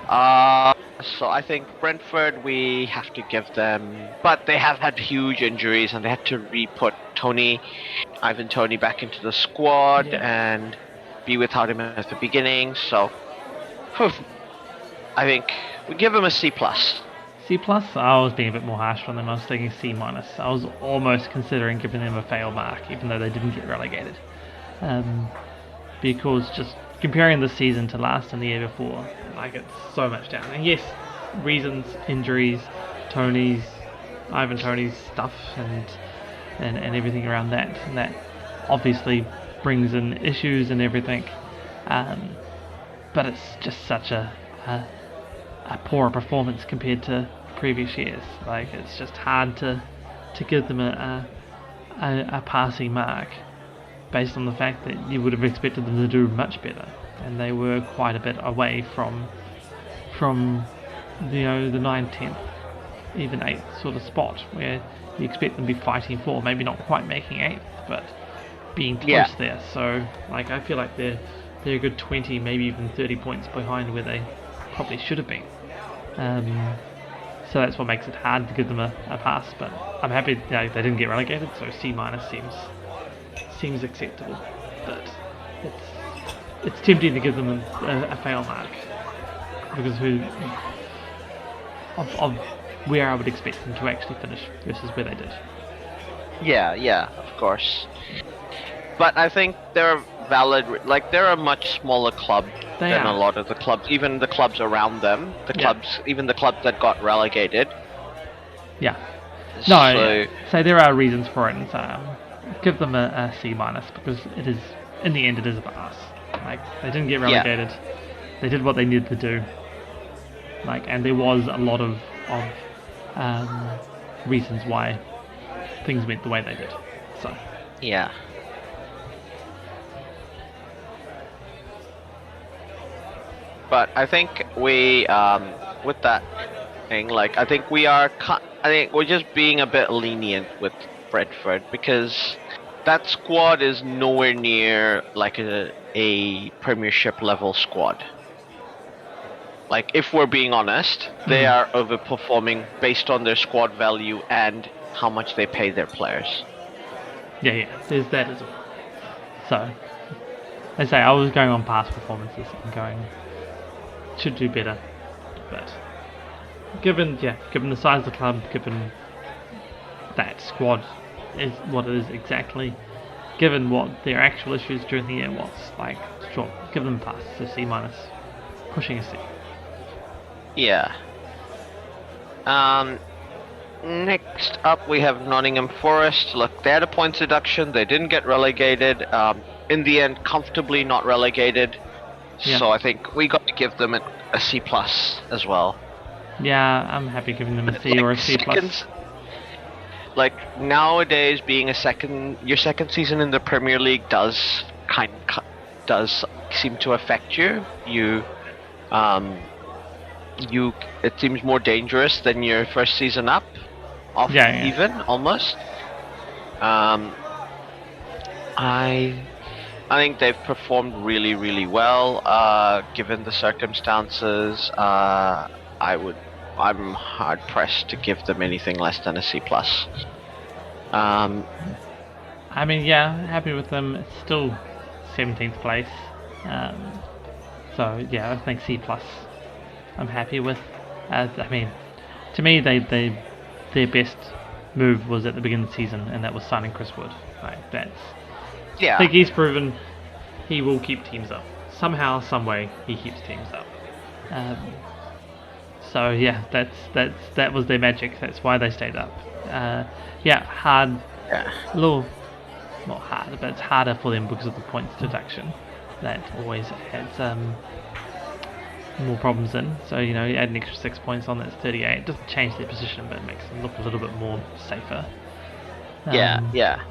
So I think Brentford, we have to give them, but they have had huge injuries and they had to re-put Ivan Toney back into the squad and be without him at the beginning. So I think we give him a C+. C+? I was being a bit more harsh on them. I was thinking C-. I was almost considering giving them a fail mark, even though they didn't get relegated. Because just comparing the season to last and the year before, like it's so much down. And yes, reasons, injuries, Ivan Toney's stuff and everything around that. And that obviously brings in issues and everything. But it's just such a poor performance compared to previous years. Like it's just hard to give them a passing mark based on the fact that you would have expected them to do much better, and they were quite a bit away from the 9th, 10th, even 8th sort of spot where you expect them to be fighting for, maybe not quite making 8th, but being close there. So like I feel like they're a good 20, maybe even 30 points behind where they probably should have been. So that's what makes it hard to give them a pass, but I'm happy they didn't get relegated, so C- seems acceptable. But it's tempting to give them a fail mark because of where I would expect them to actually finish versus where they did. Yeah, of course. But I think they're valid. Like they're a much smaller club than a lot of the clubs, even the clubs around them. Even the clubs that got relegated. Yeah. No. So there are reasons for it, and so give them a C- because it is, in the end, it is about us. Like they didn't get relegated. They did what they needed to do. Like, and there was a lot of reasons why things went the way they did. So. Yeah. But I think we, with that thing, like I think we're just being a bit lenient with Brentford because that squad is nowhere near like a Premiership level squad. Like if we're being honest, they are overperforming based on their squad value and how much they pay their players. Yeah, there's that as well. So, I say I was going on past performances and going should do better, but given the size of the club, given that squad is what it is exactly, given what their actual issues during the year was, like sure, give them a pass, so C-, pushing a C. Yeah. Next up we have Nottingham Forest. Look, they had a points deduction. They didn't get relegated. In the end, comfortably not relegated. Yeah. So I think we got to give them a C+ as well. Yeah, I'm happy giving them a C or a C+. Like nowadays, being your second season in the Premier League does seem to affect you. It seems more dangerous than your first season up. Even almost. I I think they've performed really, really well, given the circumstances. I'm hard pressed to give them anything less than a C+. I mean, yeah, happy with them. It's still 17th place. So yeah, I think C+. I'm happy with. I mean, to me, their best move was at the beginning of the season, and that was signing Chris Wood. Like that's. Yeah. I think he's proven he will keep teams up somehow, some way. He keeps teams up. So yeah, that was their magic. That's why they stayed up. Yeah, hard. Yeah. A little, not hard, but it's harder for them because of the points deduction. That always adds more problems in. So you know, you add an extra 6 points on, that's 38. It doesn't change their position, but it makes them look a little bit more safer. Yeah.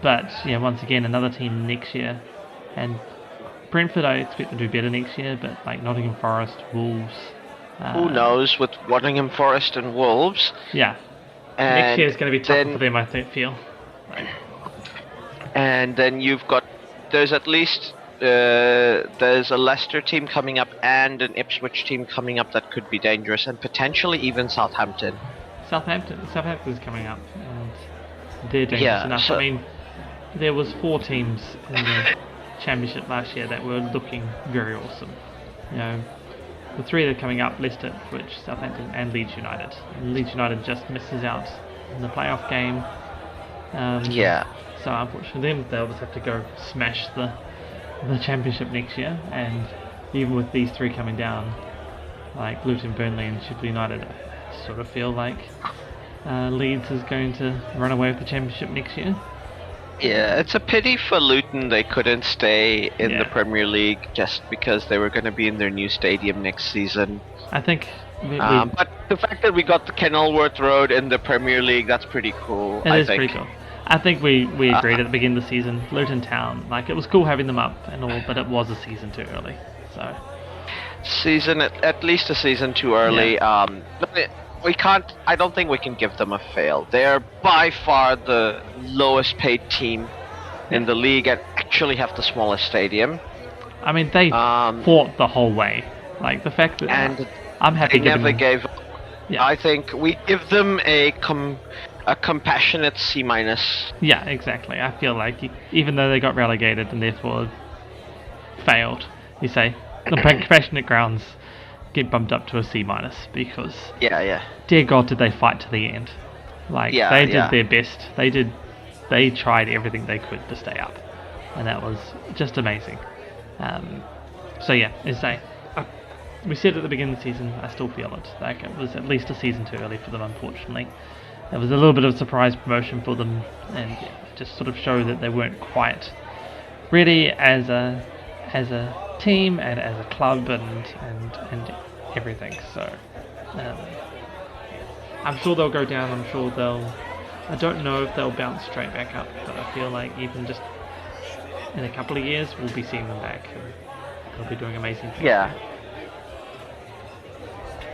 But yeah, once again, another team next year, and Brentford, I expect them to do better next year. But like Nottingham Forest, Wolves. Who knows with Nottingham Forest and Wolves? Yeah. And next year is going to be tougher for them, I feel. And then there's at least there's a Leicester team coming up and an Ipswich team coming up that could be dangerous, and potentially even Southampton's coming up, and they're dangerous enough. So, I mean, there was 4 teams in the Championship last year that were looking very awesome. You know, the 3 that are coming up: Leicester, Ipswich, Southampton, and Leeds United. And Leeds United just misses out in the playoff game. So unfortunately, they'll just have to go smash the Championship next year. And even with these 3 coming down, like Luton, Burnley, and Sheffield United, I sort of feel like Leeds is going to run away with the Championship next year. Yeah, it's a pity for Luton they couldn't stay in the Premier League just because they were going to be in their new stadium next season. I think. But the fact that we got the Kenilworth Road in the Premier League, that's pretty cool. It is pretty cool. I think we agreed at the beginning of the season. Luton Town, like, it was cool having them up and all, but it was a season too early. So at least a season too early. Yeah. We can't. I don't think we can give them a fail. They're by far the lowest paid team in the league and actually have the smallest stadium. I mean, they fought the whole way. Like the fact that I'm happy. They never gave up. Yeah. I think we give them a compassionate C-. Yeah, exactly. I feel like even though they got relegated and therefore failed, you say the compassionate grounds get bumped up to a C- because dear God, did they fight to the end? Like they did their best. They tried everything they could to stay up, and that was just amazing. So yeah, as I we said at the beginning of the season, I still feel it. Like it was at least a season too early for them, unfortunately. It was a little bit of a surprise promotion for them, and just sort of showed that they weren't quite ready as a team and as a club and everything. So I'm sure they'll go down. I'm sure I don't know if they'll bounce straight back up, but I feel like even just in a couple of years we'll be seeing them back and they'll be doing amazing things. Yeah,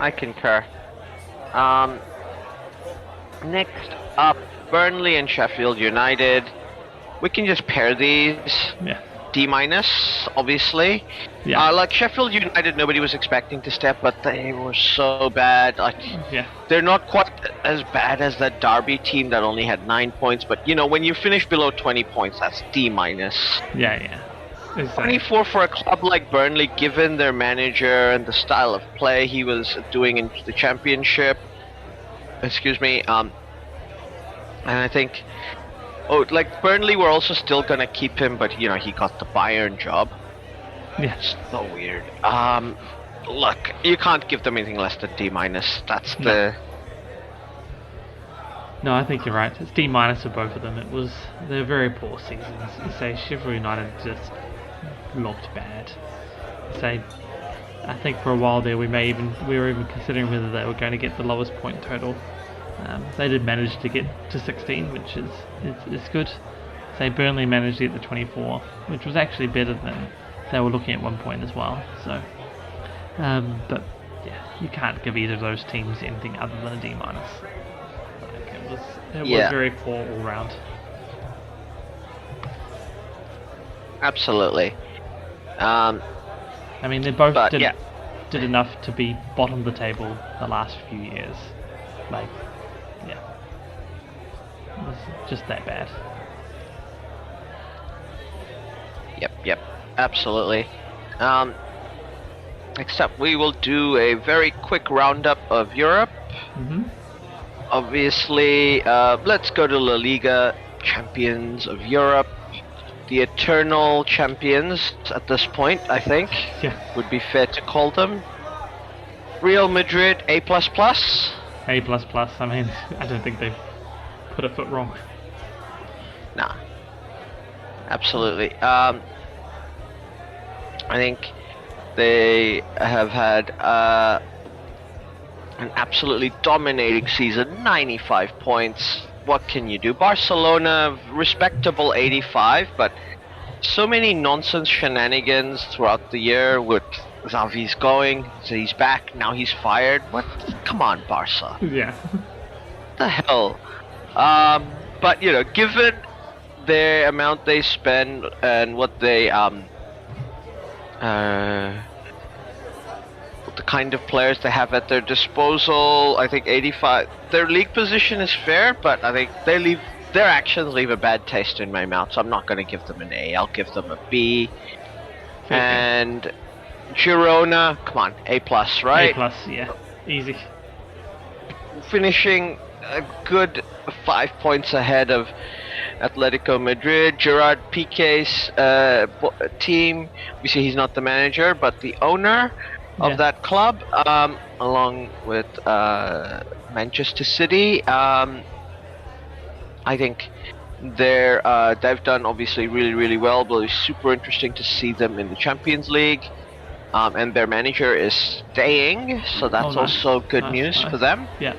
I concur. Next up, Burnley and Sheffield United. We can just pair these. Yeah. D-, obviously. Yeah. Like Sheffield United, nobody was expecting to step, but they were so bad. Like, they're not quite as bad as that Derby team that only had 9 points. But you know, when you finish below 20 points, that's D-. Yeah. 24 for a club like Burnley, given their manager and the style of play he was doing in the Championship. Excuse me. And I think. Like Burnley were also still gonna keep him, but you know he got the Bayern job. Yeah. It's so weird. Look, you can't give them anything less than D-. That's the. No, I think you're right. It's D- for both of them. They're very poor seasons. Say Sheffield United just looked bad. I think for a while there we were even considering whether they were going to get the lowest point total. They did manage to get to 16, which is good. Say Burnley managed to get to 24, which was actually better than they were looking at one point as well. So, but yeah, you can't give either of those teams anything other than a D-. Like it was very poor all round. Absolutely. I mean, they both But, did enough to be bottom of the table the last few years. Like, yeah. It was just that bad. Yep. Absolutely. Next up, we will do a very quick roundup of Europe. Mm-hmm. Obviously, let's go to La Liga, champions of Europe. The eternal champions at this point, I think, would be fair to call them. Real Madrid, A++. A++. I mean, I don't think they've put a foot wrong. Nah. Absolutely. I think they have had an absolutely dominating season, 95 points. What can you do? Barcelona, respectable 85, but so many nonsense shenanigans throughout the year with Xavi's going, so he's back, now he's fired. What? Come on, Barca. Yeah. What the hell? But, given the amount they spend and what they, the kind of players they have at their disposal, I think 85. Their league position is fair, but I think their actions leave a bad taste in my mouth. So I'm not going to give them an A. I'll give them a B. Okay. And Girona, come on, A+, right? A+, yeah, easy. Finishing a good 5 points ahead of Atletico Madrid. Gerard Piqué's team. Obviously, he's not the manager, but the owner of that club, along with Manchester City. I think they've done obviously really, really well, but it's super interesting to see them in the Champions League. And their manager is staying, so that's also good news for them. Yeah.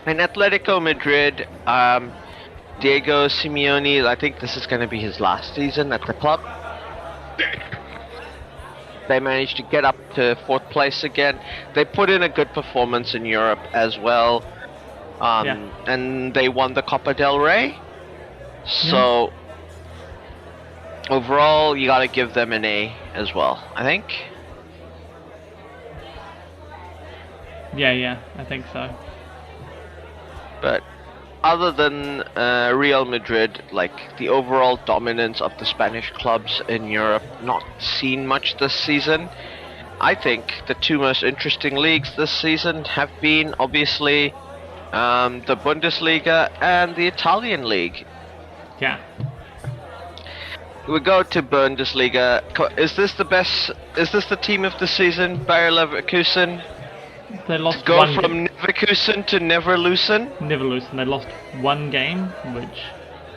And Atletico Madrid, Diego Simeone, I think this is going to be his last season at the club. They managed to get up to 4th place again. They put in a good performance in Europe as well. And they won the Copa del Rey. So, overall, you got to give them an A as well, I think. Yeah, I think so. But other than Real Madrid, like the overall dominance of the Spanish clubs in Europe, not seen much this season. I think the two most interesting leagues this season have been obviously the Bundesliga and the Italian league. Yeah. We go to Bundesliga. Is this the best? Is this the team of the season? Bayer Leverkusen. They lost Go one from Leverkusen to Neverkusen. Neverkusen. They lost one game, which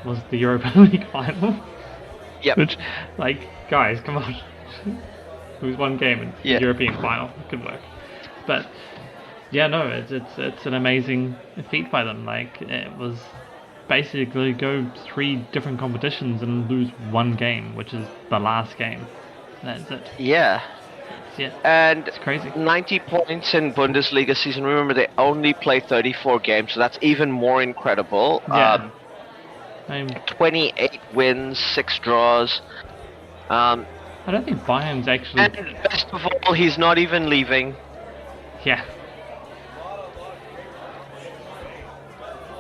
was the Europa League final. Yep. Which, guys, come on. Lose one game in the European final. It could work. But no, it's an amazing feat by them. It was basically go 3 different competitions and lose one game, which is the last game. That's it. Yeah. And it's crazy. 90 points in Bundesliga season. Remember, they only play 34 games, so that's even more incredible. Yeah. 28 wins, 6 draws. I don't think Bayern's actually... And best of all, he's not even leaving. Yeah.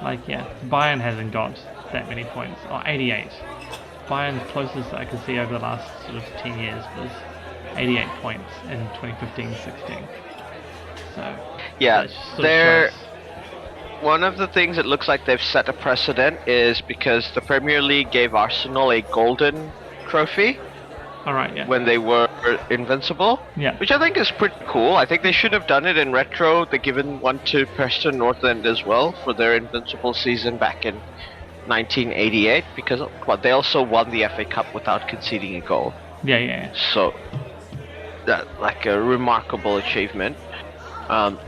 Bayern hasn't got that many points. 88. Bayern's closest I could see over the last sort of 10 years was 88 points in 2015-16. So they're one of the things it looks like they've set a precedent is because the Premier League gave Arsenal a golden trophy. All right, yeah. When they were invincible. Yeah. Which I think is pretty cool. I think they should have done it in retro. They've given one to Preston North End as well for their invincible season back in 1988 because they also won the FA Cup without conceding a goal. Yeah. So that a remarkable achievement. But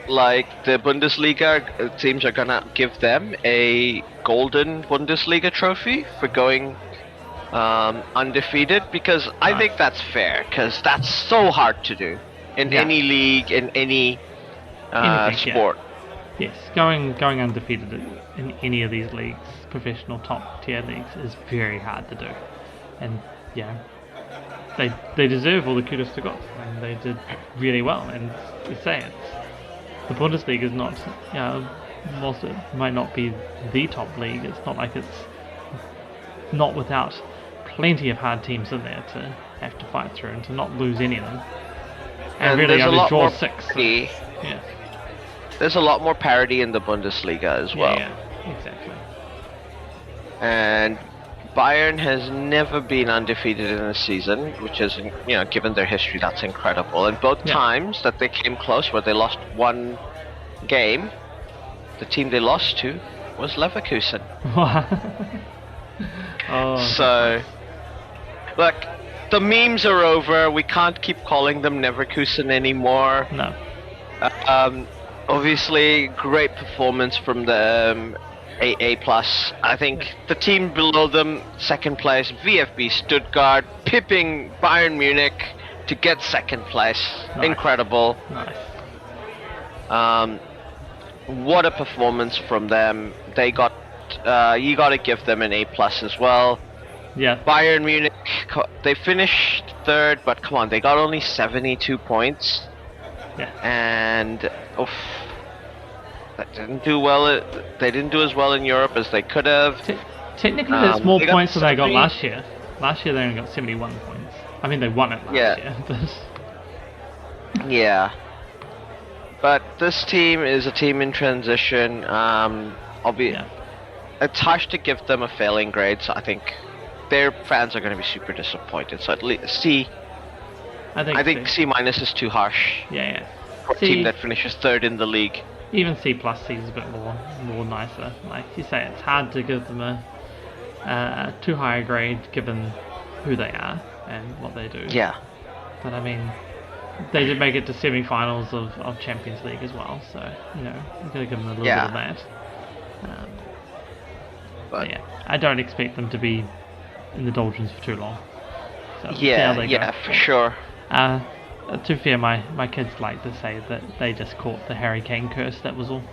the Bundesliga teams are gonna give them a golden Bundesliga trophy for going undefeated because I think that's fair because that's so hard to do in any league in any sport. Yes, going undefeated in any of these leagues, professional top tier leagues, is very hard to do. And yeah, they deserve all the kudos they got, and they did really well. And you say it's the Bundesliga is not, whilst it might not be the top league, it's not like it's not without plenty of hard teams in there to have to fight through and to not lose any of them. And really there's only a lot draw more 6. parity. Yeah. There's a lot more parity in the Bundesliga as well. Yeah, exactly. And Bayern has never been undefeated in a season, which is, given their history, that's incredible. And both times that they came close, where they lost one game, the team they lost to was Leverkusen. So, look, the memes are over. We can't keep calling them Leverkusen anymore. No. Obviously, great performance from the AA+. I think the team below them, second place, VfB Stuttgart, pipping Bayern Munich to get second place. Nice. Incredible. Nice. What a performance from them. They got, you got to give them an A+ as well. Yeah. Bayern Munich, they finished third, but come on, they got only 72 points. Yeah. And that didn't do well. They didn't do as well in Europe as they could have. Technically, there's more they points than they got 70. last year. Last year they only got 71 points. I mean, they won it last year. But Yeah. But this team is a team in transition. It's harsh to give them a failing grade, so I think their fans are going to be super disappointed. So at least C. I think C- is too harsh. Yeah. For a team that finishes third in the league. Even C+ seems a bit more nicer. Like you say, it's hard to give them a too high a grade given who they are and what they do. Yeah. But I mean, they did make it to semi-finals of Champions League as well, so you gotta give them a little bit of that. But yeah, I don't expect them to be in the doldrums for too long. So for sure. To be fair, my kids like to say that they just caught the Harry Kane curse, that was all.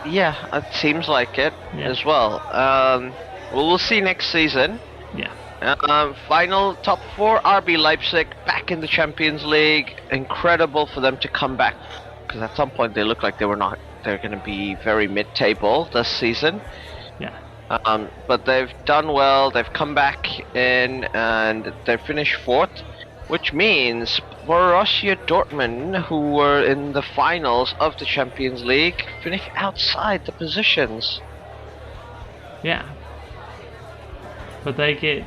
Yeah, it seems like it as well. We'll see next season. Yeah. Final top 4, RB Leipzig back in the Champions League. Incredible for them to come back, because at some point they looked like they're going to be very mid-table this season. Yeah. But they've done well. They've come back in and they finished 4th, which means Borussia Dortmund, who were in the finals of the Champions League, finished outside the positions. Yeah. But they get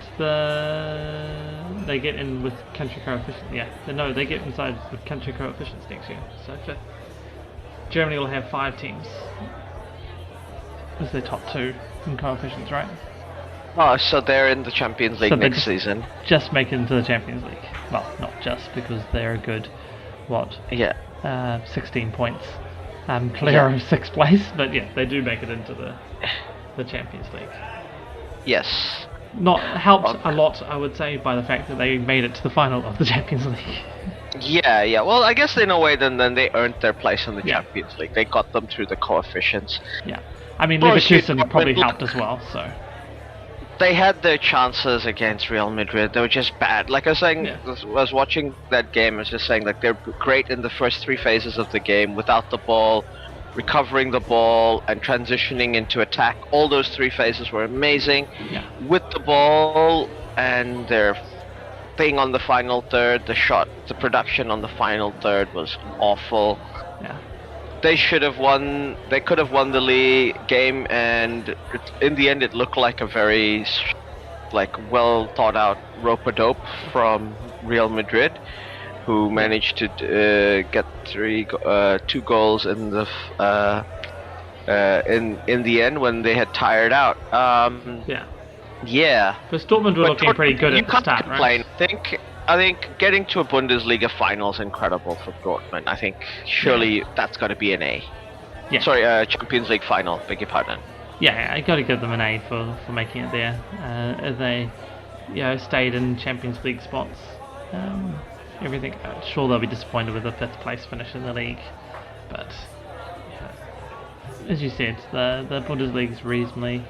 in with country coefficients. Yeah. No, they get inside with country coefficients next year. So 5th. Germany will have 5 teams as their top 2 in coefficients, right? Oh, so they're in the Champions League next season. Just make it into the Champions League. Well, not just, because they're a good, 16 points clear of 6th place. But yeah, they do make it into the Champions League. Yes. Helped a lot, I would say, by the fact that they made it to the final of the Champions League. Yeah. Well, I guess in a way, then they earned their place in the Champions League. They got them through the coefficients. Yeah. I mean, Leverkusen probably helped as well, so. They had their chances against Real Madrid. They were just bad. Like I was saying, I was watching that game. I was just saying, like, they're great in the first 3 phases of the game without the ball, recovering the ball, and transitioning into attack. All those 3 phases were amazing. Yeah. With the ball and their thing on the final third, the production on the final third was awful. Yeah. They should have won. They could have won the league game, and in the end, it looked like a very, well thought out rope-a-dope from Real Madrid, who managed to get 2 goals in the in the end when they had tired out. Yeah. Because Dortmund were looking pretty good at the start, right? I think getting to a Bundesliga final is incredible for Dortmund. I think surely that's got to be an A. Yeah. Sorry, Champions League final. Beg your pardon. Yeah, I got to give them an A for making it there. As they, stayed in Champions League spots. Everything. Sure, they'll be disappointed with the 5th place finish in the league, but as you said, the Bundesliga is reasonably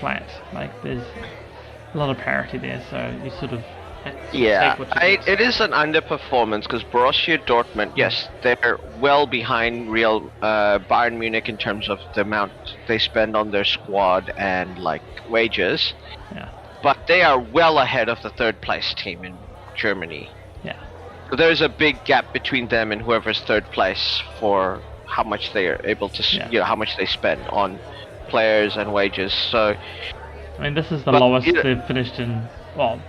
flat. Like there's a lot of parity there, so you sort of yeah, take what you get. it is an underperformance because Borussia Dortmund, yes, they're well behind real Bayern Munich in terms of the amount they spend on their squad and like wages, Yeah, but they are well ahead of the third place team in Germany. yeah, So there's a big gap between them and whoever's third place for how much they are able to, how much they spend on players and wages. So, I mean, this is the But, lowest you know- they've finished in. Well,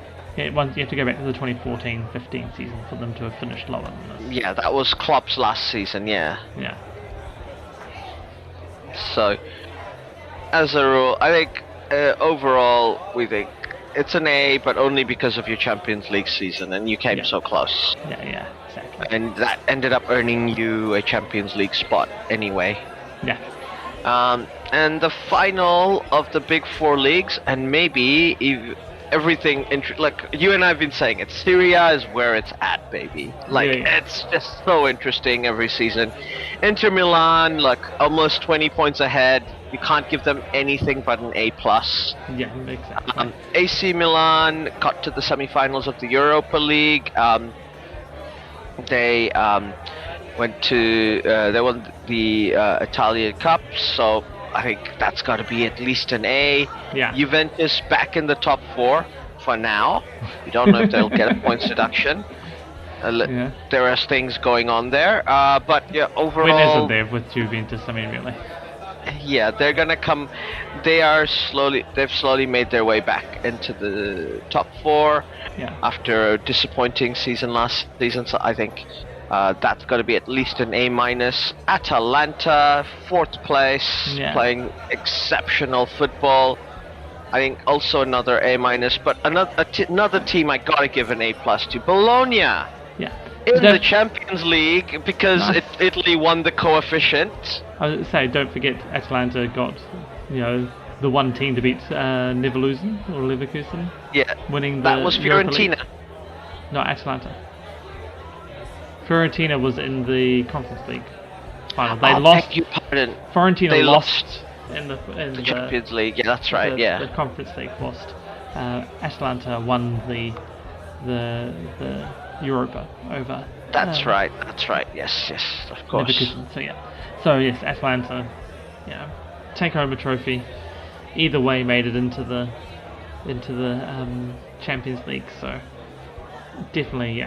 once you have to go back to the 2014-15 season for them to have finished lower than this. yeah, that was Klopp's last season, yeah. Yeah, So, as a rule, I think overall we think it's an A, but only because of your Champions League season, and you came Yeah. so close. yeah, exactly. And that ended up earning you a Champions League spot anyway. Yeah, And the final of the big four leagues, and maybe everything, like you and I have been saying, it Serie A is where it's at, baby. Like, Yeah. it's just so interesting every season. Inter Milan, like, almost 20 points ahead. You can't give them anything but an A+. yeah, exactly. AC Milan got to the semi-finals of the Europa League. They they won the Italian Cup, so I think that's got to be at least an A. Yeah. Juventus back in the top four for now. We don't know if they'll get a points deduction. Yeah. There are things going on there, but yeah, When overall, isn't there with Juventus? I mean, really. yeah, they're gonna come. They've slowly made their way back into the top four Yeah. after a disappointing season last season. So I think that's got to be at least an A-. Atalanta, fourth place, Yeah. playing exceptional football. I think also another A-, but another team I gotta give an A+ to, Bologna. Yeah. In Don't- the Champions League because Nice. Italy won the coefficient. I was going to say, don't forget Atalanta got, the one team to beat Leverkusen or Leverkusen, Yeah, winning the that was Europa League. Fiorentina. No, Atalanta. Fiorentina was in the Conference League final. They lost. Beg your pardon. Fiorentina They lost in the The Champions League. Yeah, that's right. Yeah. The Conference League lost. Atalanta won the Europa over. That's right. That's right. Yes. Of course. Leverkusen. So yes, Atalanta, take home a trophy. Either way, made it into the Champions League. So definitely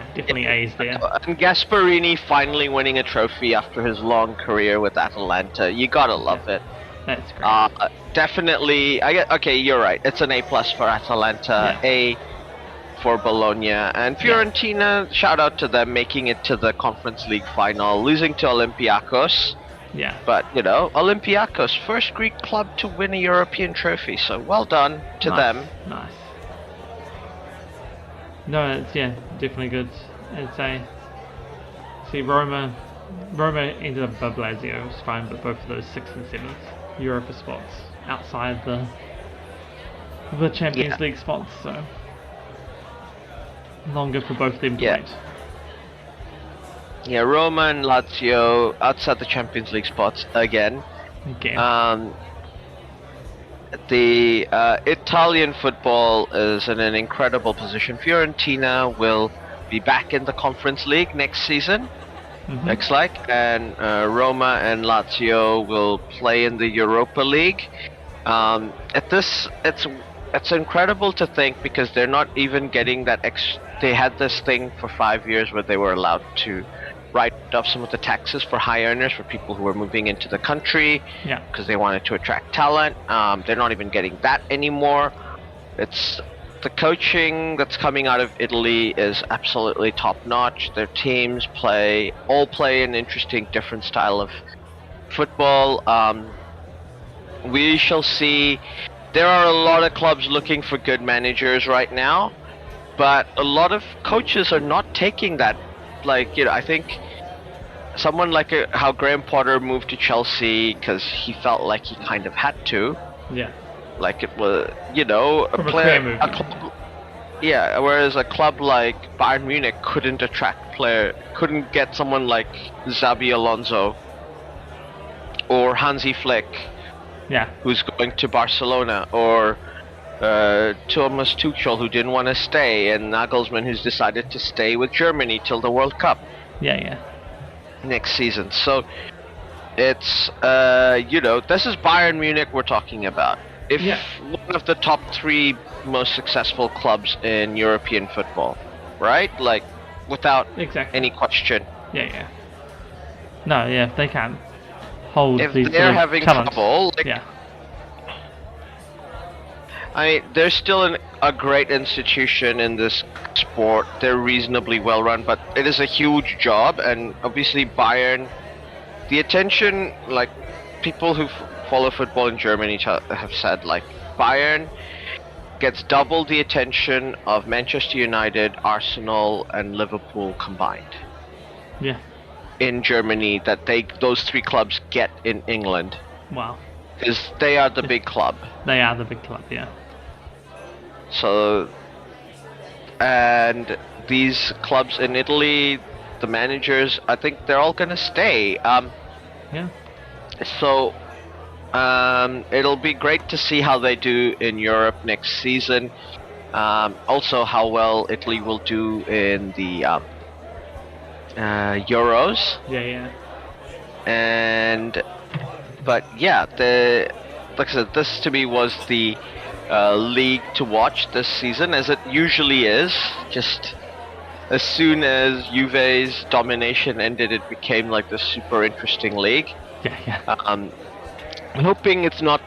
A's there. And Gasparini finally winning a trophy after his long career with Atalanta. You gotta love it. That's great. Definitely. Okay, you're right. It's an A+ for Atalanta. Yeah. A for Bologna and Fiorentina. Shout out to them making it to the Conference League final, losing to Olympiacos. Yeah. But Olympiacos, first Greek club to win a European trophy. So well done to them. Nice. No, it's definitely good. It's Roma ended up above Lazio, it was fine, but both of those 6th and 7th Europa spots outside the Champions League spots, so longer for both of them to Yeah. wait. Yeah, Roma and Lazio outside the Champions League spots again. Again. The Italian football is in an incredible position. Fiorentina will be back in the Conference League next season, looks like, and Roma and Lazio will play in the Europa League. It's incredible to think because they're not even getting that. They had this thing for 5 years where they were allowed to write off some of the taxes for high earners, for people who were moving into the country, because they wanted to attract talent. They're not even getting that anymore. It's the coaching that's coming out of Italy is absolutely top notch. Their teams all play an interesting, different style of football. We shall see. There are a lot of clubs looking for good managers right now, but a lot of coaches are not taking that. I think someone like how Graham Potter moved to Chelsea because he felt like he kind of had to. Yeah. Like it was, From a career move. Yeah, whereas a club like Bayern Munich couldn't couldn't get someone like Xabi Alonso or Hansi Flick, Yeah. who's going to Barcelona, or Thomas Tuchel, who didn't want to stay, and Nagelsmann, who's decided to stay with Germany till the World Cup Yeah. next season. So it's this is Bayern Munich we're talking about. If one of the top 3 most successful clubs in European football, right? Like, without any question. Yeah. No, yeah, they can't hold If these they're having talents. trouble, Yeah. I mean, they're still a great institution in this sport. They're reasonably well run, but it is a huge job, and obviously Bayern, the attention, like, people who follow football in Germany have said, like, Bayern gets double the attention of Manchester United, Arsenal, and Liverpool combined. Yeah. In Germany, that those 3 clubs get in England. Wow. Because they are the big club. They are the big club, yeah. So, and these clubs in Italy, the managers, I think they're all gonna stay. Yeah. So, it'll be great to see how they do in Europe next season. Also, how well Italy will do in the Euros. Yeah. But yeah, like I said, this to me was the league to watch this season, as it usually is. Just as soon as Juve's domination ended, it became like this super interesting league. Yeah. I'm hoping it's not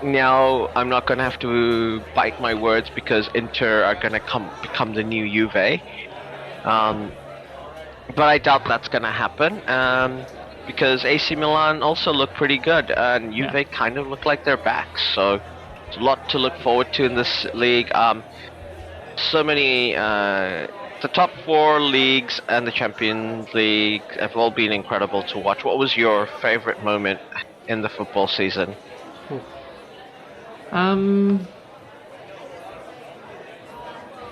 now. I'm not gonna have to bite my words because Inter are gonna become the new Juve. But I doubt that's gonna happen. Because AC Milan also look pretty good, and Juve kind of look like they're back. So it's a lot to look forward to in this league. So many, the top 4 leagues and the Champions League have all been incredible to watch. What was your favorite moment in the football season? I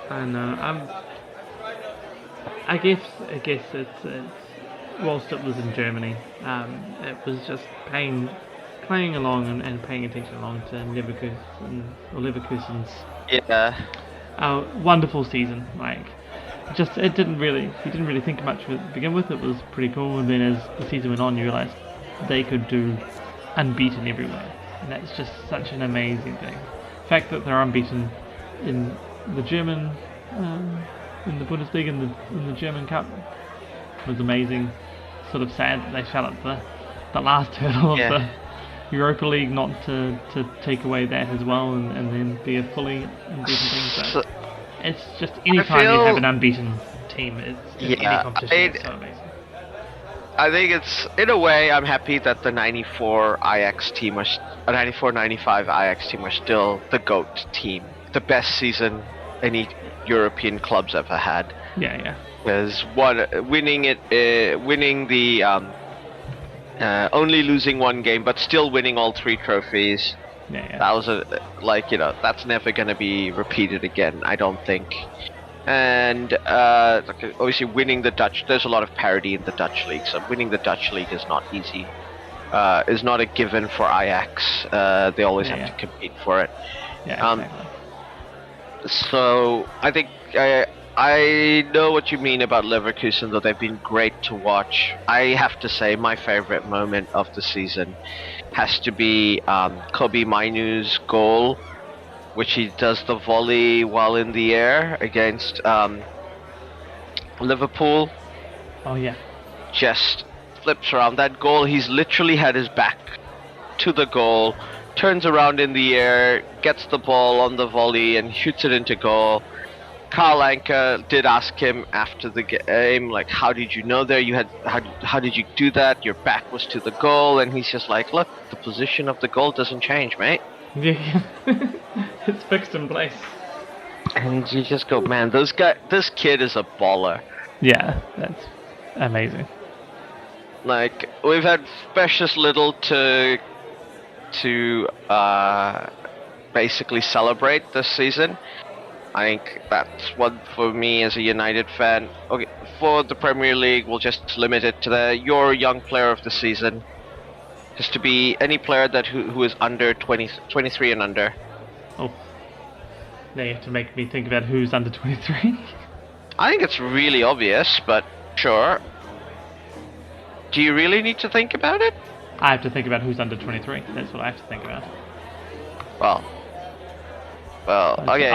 don't know. I guess it's whilst it was in Germany, it was just playing along and paying attention along to Leverkusen's wonderful season. Like, you didn't really think much of it to begin with. It was pretty cool, and then as the season went on, you realised they could do unbeaten everywhere, and that's just such an amazing thing. The fact that they're unbeaten in the German, in the Bundesliga, in the German Cup, was amazing. Sort of sad that they fell at the last hurdle of the Europa League, not to take away that as well, and then be a fully unbeaten team. So it's just anytime you have an unbeaten team, it's any competition, it's so amazing. I think it's, in a way, I'm happy that the 94 Ajax team, 94-95 Ajax team are still the GOAT team. The best season any European club's ever had. Yeah. Because winning the only losing 1 game, but still winning all 3 trophies. Yeah. That was that's never gonna be repeated again, I don't think. And obviously winning the Dutch, there's a lot of parity in the Dutch league, so winning the Dutch league is not easy. Is not a given for Ajax. They always have to compete for it. Yeah. Exactly. So I think I know what you mean about Leverkusen, though they've been great to watch. I have to say my favorite moment of the season has to be Kobe Mainoo's goal, which he does the volley while in the air against Liverpool. Oh yeah. Just flips around. That goal, he's literally had his back to the goal, turns around in the air, gets the ball on the volley and shoots it into goal. Karl Anke did ask him after the game, like, how did you know there? How did you do that? Your back was to the goal, and he's just like, look, the position of the goal doesn't change, mate. Yeah, it's fixed in place. And you just go, man, this kid is a baller. Yeah, that's amazing. Like, we've had precious little to basically celebrate this season. I think that's one for me as a United fan. Okay, for the Premier League, we'll just limit it to your young player of the season. Has to be any player who is under 23 and under. Oh, now you have to make me think about who's under 23. I think it's really obvious, but sure. Do you really need to think about it? I have to think about who's under 23. That's what I have to think about. Well, okay.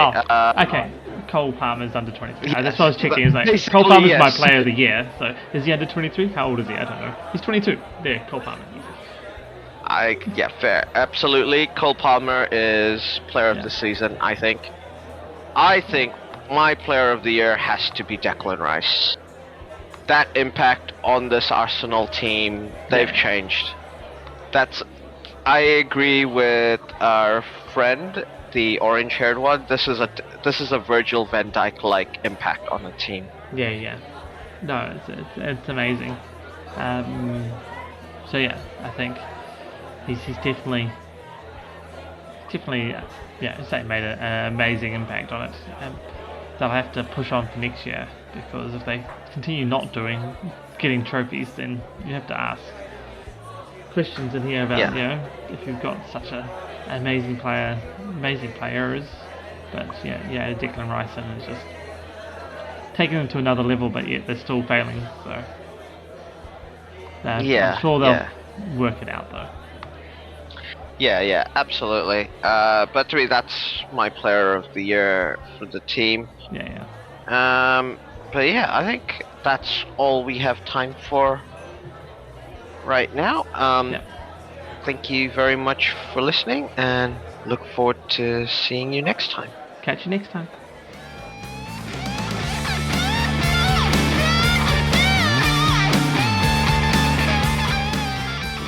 Okay. Cole Palmer's under 23. Yes, That's what I was checking. Is like basically, Cole Palmer's my yes. player of the year. So is he under 23? How old is he? I don't know. He's 22. There, Cole Palmer. Yeah, fair. Absolutely. Cole Palmer is player of the season, I think. I think my player of the year has to be Declan Rice. That impact on this Arsenal team, they've changed. I agree with our friend, the orange-haired one. This is a Virgil van Dijk-like impact on the team. Yeah. No, it's amazing. So yeah, I think he's definitely made an amazing impact on it. They'll have to push on for next year, because if they continue not getting trophies, then you have to ask questions in here about if you've got such an amazing players, but Declan Rice and is just taking them to another level, but yet they're still failing. So I'm sure they'll work it out though. Yeah, absolutely. But to me, that's my player of the year for the team. Yeah. But yeah, I think that's all we have time for right now. Thank you very much for listening, and look forward to seeing you next time. Catch you next time.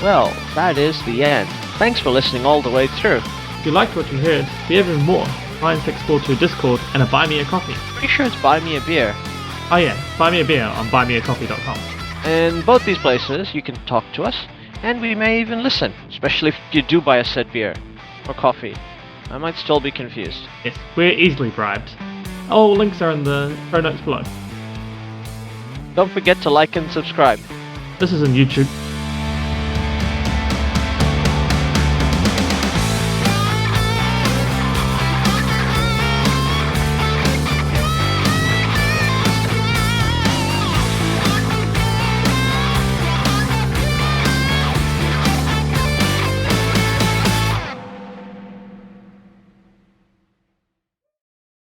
Well, that is the end. Thanks for listening all the way through. If you liked what you heard, we have even more. NineSixFourTwo Discord and a Buy Me a Coffee. Pretty sure it's Buy Me a Beer. Oh yeah, buy me a beer on buymeacoffee.com. In both these places, you can talk to us, and we may even listen, especially if you do buy a said beer or coffee. I might still be confused. Yes, we're easily bribed. All links are in the show notes below. Don't forget to like and subscribe. This is on YouTube.